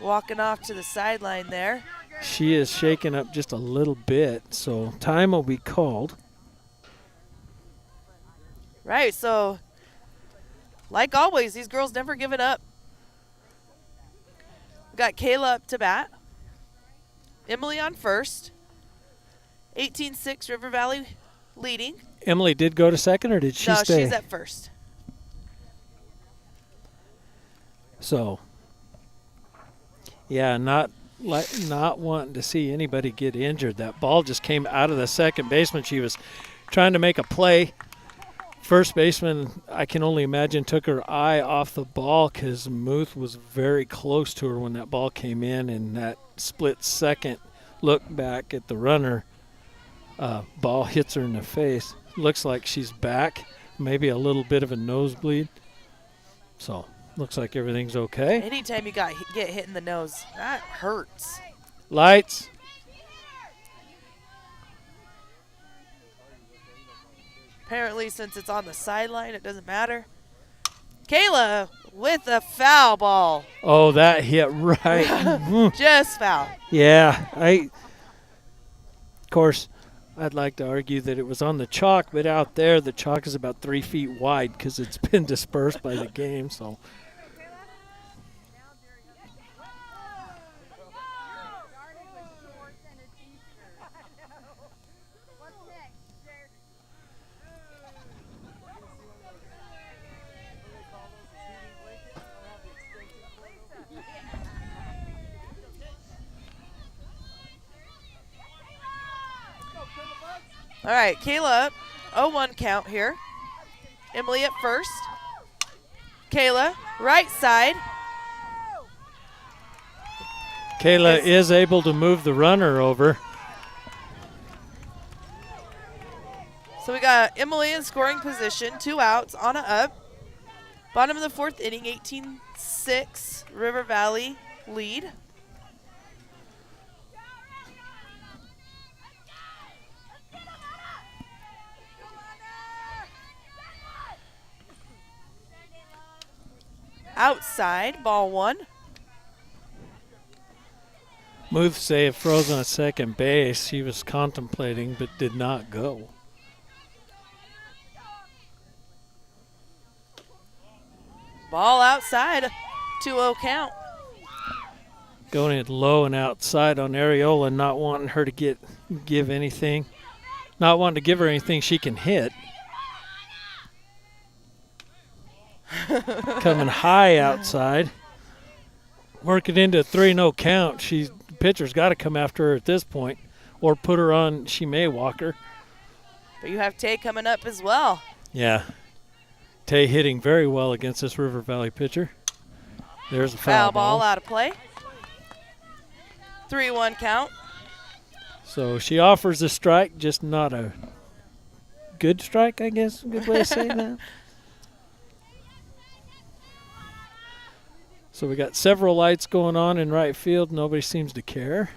Speaker 2: Walking off to the sideline there.
Speaker 1: She is shaking up just a little bit, so time will be called.
Speaker 2: Right, so like always, these girls never give it up. We got Kayla up to bat. Emily on first. 18-6 River Valley leading.
Speaker 1: Emily did go to second, or did she stay?
Speaker 2: No, she's at first.
Speaker 1: So, yeah, not wanting to see anybody get injured. That ball just came out of the second baseman. She was trying to make a play. First baseman, I can only imagine, took her eye off the ball because Muth was very close to her when that ball came in, and that split second look back at the runner, ball hits her in the face. Looks like she's back, maybe a little bit of a nosebleed. So looks like everything's okay.
Speaker 2: Anytime you get hit in the nose, that hurts.
Speaker 1: Lights.
Speaker 2: Apparently, since it's on the sideline, it doesn't matter. Kayla with a foul ball.
Speaker 1: Oh, that hit right.
Speaker 2: Just foul.
Speaker 1: Yeah, of course, I'd like to argue that it was on the chalk, but out there the chalk is about 3 feet wide because it's been dispersed by the game. So.
Speaker 2: All right, Kayla up. 0-1 count here. Emily at first. Kayla, right side.
Speaker 1: Kayla is able to move the runner over.
Speaker 2: So we got Emily in scoring position, 2 outs, on a up. Bottom of the 4th inning, 18-6, River Valley lead. Outside, ball 1.
Speaker 1: Muth save frozen at second base. He was contemplating but did not go.
Speaker 2: Ball outside, 2-0 count.
Speaker 1: Going in low and outside on Areola, not wanting her to give anything. Not wanting to give her anything she can hit. coming high outside. Working into a 3-0 count. Pitcher's got to come after her at this point or put her on. She may walk her.
Speaker 2: But you have Tay coming up as well.
Speaker 1: Yeah. Tay hitting very well against this River Valley pitcher. There's a foul
Speaker 2: ball out of play. 3-1 count.
Speaker 1: So she offers a strike, just not a good strike, I guess. A good way of saying that. So we got several lights going on in right field. Nobody seems to care.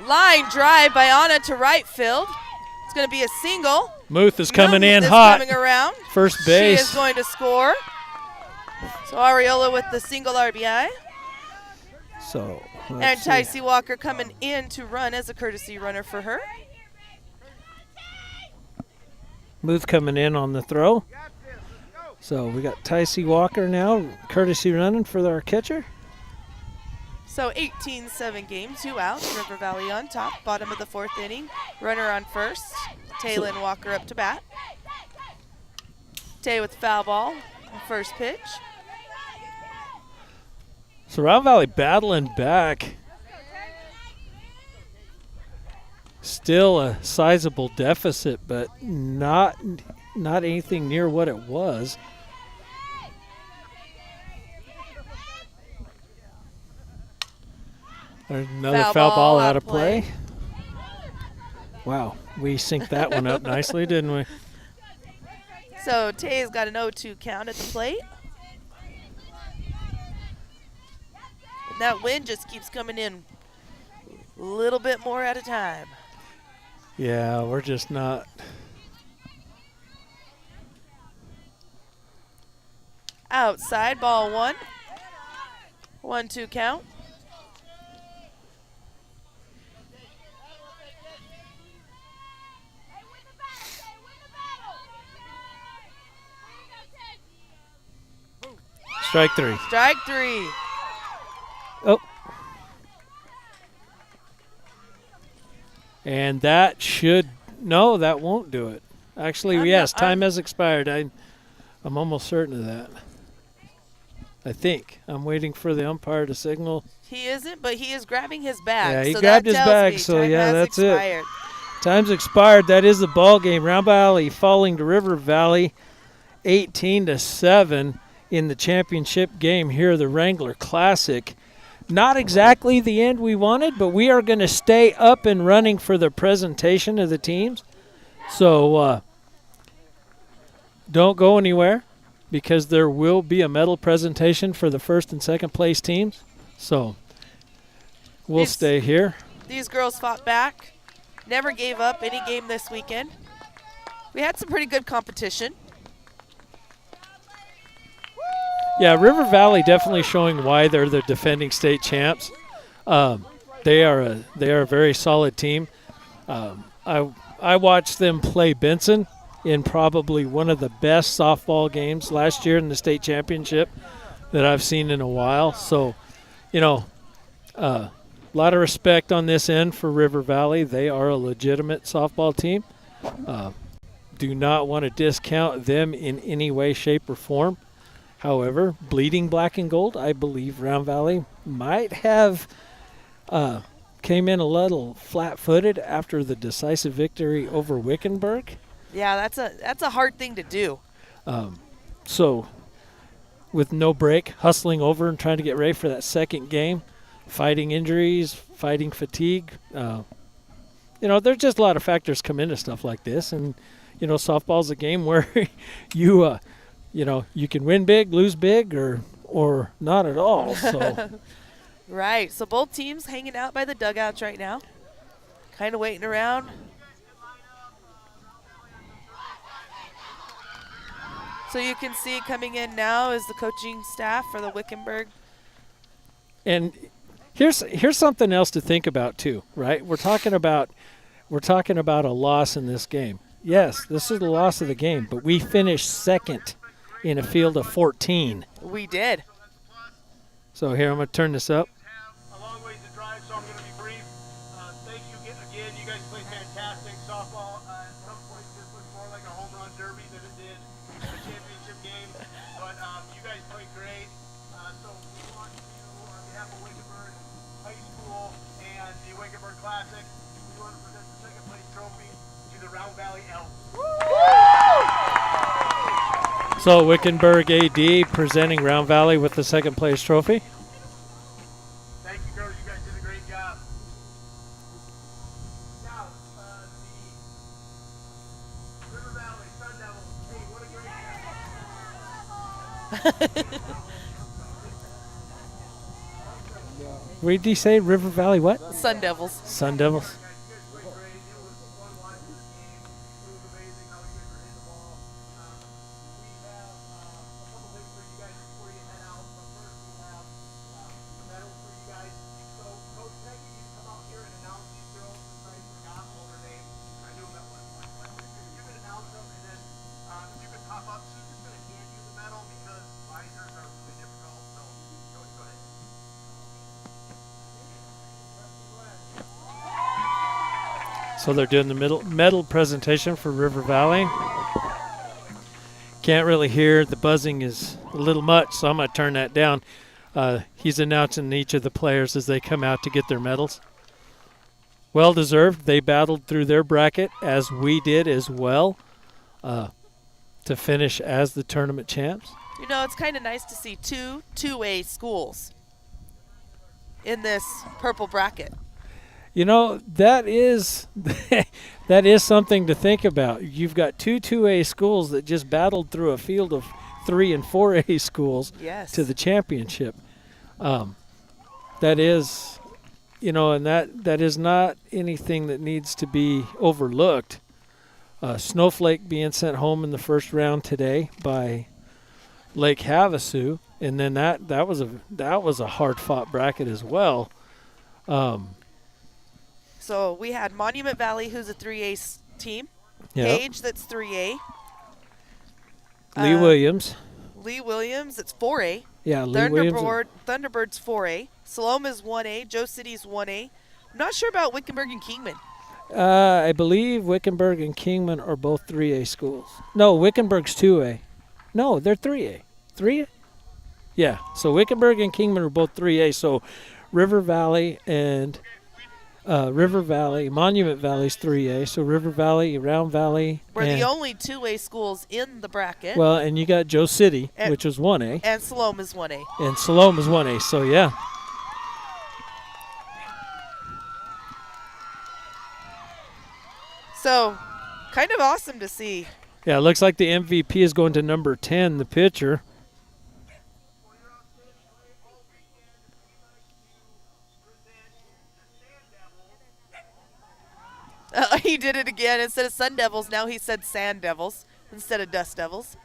Speaker 2: Line drive by Anna to right field. It's going to be a single.
Speaker 1: Muth is coming in hot.
Speaker 2: Coming around.
Speaker 1: First base.
Speaker 2: She is going to score. So Ariola with the single RBI.
Speaker 1: So
Speaker 2: and Tycee Walker coming in to run as a courtesy runner for her.
Speaker 1: Muth coming in on the throw. So we got Tycee Walker now, courtesy running for our catcher.
Speaker 2: So 18-7 game, 2 outs. River Valley on top, bottom of the 4th inning. Runner on first. Taylin Walker up to bat. Tay with foul ball, first pitch.
Speaker 1: So Round Valley battling back. Still a sizable deficit, but not anything near what it was. There's another foul ball out of play. Wow, we synced that one up nicely, didn't we?
Speaker 2: So Tay's got an 0-2 count at the plate. And that wind just keeps coming in a little bit more at a time.
Speaker 1: Yeah, we're just not.
Speaker 2: Outside, ball 1. 1-2 count.
Speaker 1: Strike 3.
Speaker 2: Strike 3.
Speaker 1: Oh. And that should, no, that won't do it. Actually, yes, time has expired. I'm almost certain of that. I think. I'm waiting for the umpire to signal.
Speaker 2: He isn't, but he is grabbing his bag.
Speaker 1: Yeah, he grabbed his bag, so yeah, that's it. Time's expired. That is the ball game. Round Valley falling to River Valley 18-7 in the championship game here, the Wrangler Classic. Not exactly the end we wanted, but we are going to stay up and running for the presentation of the teams. So don't go anywhere, because there will be a medal presentation for the first and second place teams. So we'll stay here.
Speaker 2: These girls fought back, never gave up any game this weekend. We had some pretty good competition.
Speaker 1: Yeah, River Valley definitely showing why they're the defending state champs. They are a very solid team. I watched them play Benson in probably one of the best softball games last year in the state championship that I've seen in a while. So, a lot of respect on this end for River Valley. They are a legitimate softball team. Do not want to discount them in any way, shape, or form. However, bleeding black and gold, I believe Round Valley might have came in a little flat-footed after the decisive victory over Wickenburg.
Speaker 2: Yeah, that's a hard thing to do.
Speaker 1: So, with no break, hustling over and trying to get ready for that second game, fighting injuries, fighting fatigue. There's just a lot of factors come into stuff like this, and softball's a game where you can win big, lose big, or not at all. So.
Speaker 2: Right. So both teams hanging out by the dugouts right now, kind of waiting around. So you can see coming in now is the coaching staff for the Wickenburg.
Speaker 1: And here's something else to think about too, right? We're talking about a loss in this game. Yes, this is the loss of the game, but we finished second in a field of 14.
Speaker 2: We did.
Speaker 1: So here, I'm going to turn this up.
Speaker 3: A long ways to drive, so I'm going to be brief. Thank you again. You guys played fantastic softball. At some points, this looked more like a home run derby than it did a championship game. But
Speaker 1: So Wickenburg AD presenting Round Valley with the second place trophy.
Speaker 3: Thank you, girls. You guys did a great job. Now, the River Valley Sun Devils. Hey, what a great job.
Speaker 1: What did he say? River Valley what?
Speaker 2: Sun Devils.
Speaker 1: Sun Devils. So they're doing the medal presentation for River Valley. Can't really hear. The buzzing is a little much, so I'm going to turn that down. He's announcing each of the players as they come out to get their medals. Well deserved. They battled through their bracket, as we did as well, to finish as the tournament champs.
Speaker 2: You know, it's kind of nice to see two 2A schools in this purple bracket.
Speaker 1: You know, that is that is something to think about. You've got two 2A schools that just battled through a field of 3 and 4A schools to the championship. That is, you know, and that is not anything that needs to be overlooked. Snowflake being sent home in the first round today by Lake Havasu, and then that was a hard-fought bracket as well.
Speaker 2: So we had Monument Valley, who's a 3A team.
Speaker 1: Yep.
Speaker 2: Page, that's 3A.
Speaker 1: Lee Williams.
Speaker 2: Lee Williams, it's 4A.
Speaker 1: Yeah, Lee Williams.
Speaker 2: Thunderbird's 4A. Saloma's 1A. Joe City's 1A. I'm not sure about Wickenburg and Kingman.
Speaker 1: I believe Wickenburg and Kingman are both 3A schools. No, Wickenburg's 2A. No, they're 3A. 3A? Yeah, so Wickenburg and Kingman are both 3A. So River Valley and Monument Valley's 3A. So River Valley, Round Valley.
Speaker 2: We're the only 2A schools in the bracket.
Speaker 1: Well, and you got Joe City, which was 1A.
Speaker 2: And Saloma's 1A.
Speaker 1: And Saloma's 1A, so yeah.
Speaker 2: So, kind of awesome to see.
Speaker 1: Yeah, it looks like the MVP is going to number 10, the pitcher.
Speaker 2: He did it again. Instead of Sun Devils, now he said Sand Devils instead of Dust Devils.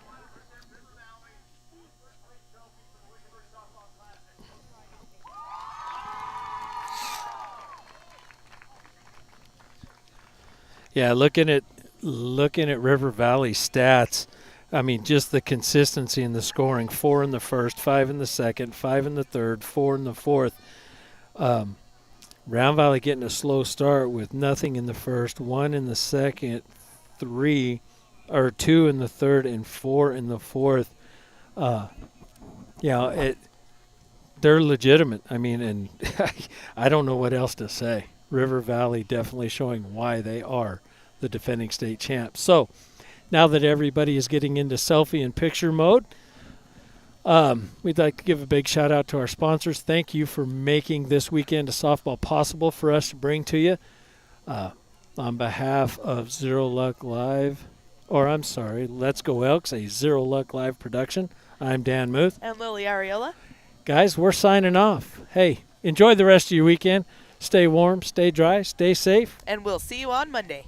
Speaker 1: Yeah, looking at River Valley stats, I mean, just the consistency in the scoring. 4 in the first, 5 in the second, 5 in the third, 4 in the fourth. Round Valley getting a slow start with nothing in the first, 1 in the second, 2 in the third, and 4 in the fourth. They're legitimate. I mean, and I don't know what else to say. River Valley definitely showing why they are the defending state champs. So now that everybody is getting into selfie and picture mode, we'd like to give a big shout out to our sponsors. Thank you for making this weekend of softball possible for us to bring to you. On behalf of Let's Go Elks, a Zero Luck Live production, I'm Dan Muth.
Speaker 2: And Lily Ariella.
Speaker 1: Guys, we're signing off. Hey, enjoy the rest of your weekend. Stay warm, stay dry, stay safe.
Speaker 2: And we'll see you on Monday.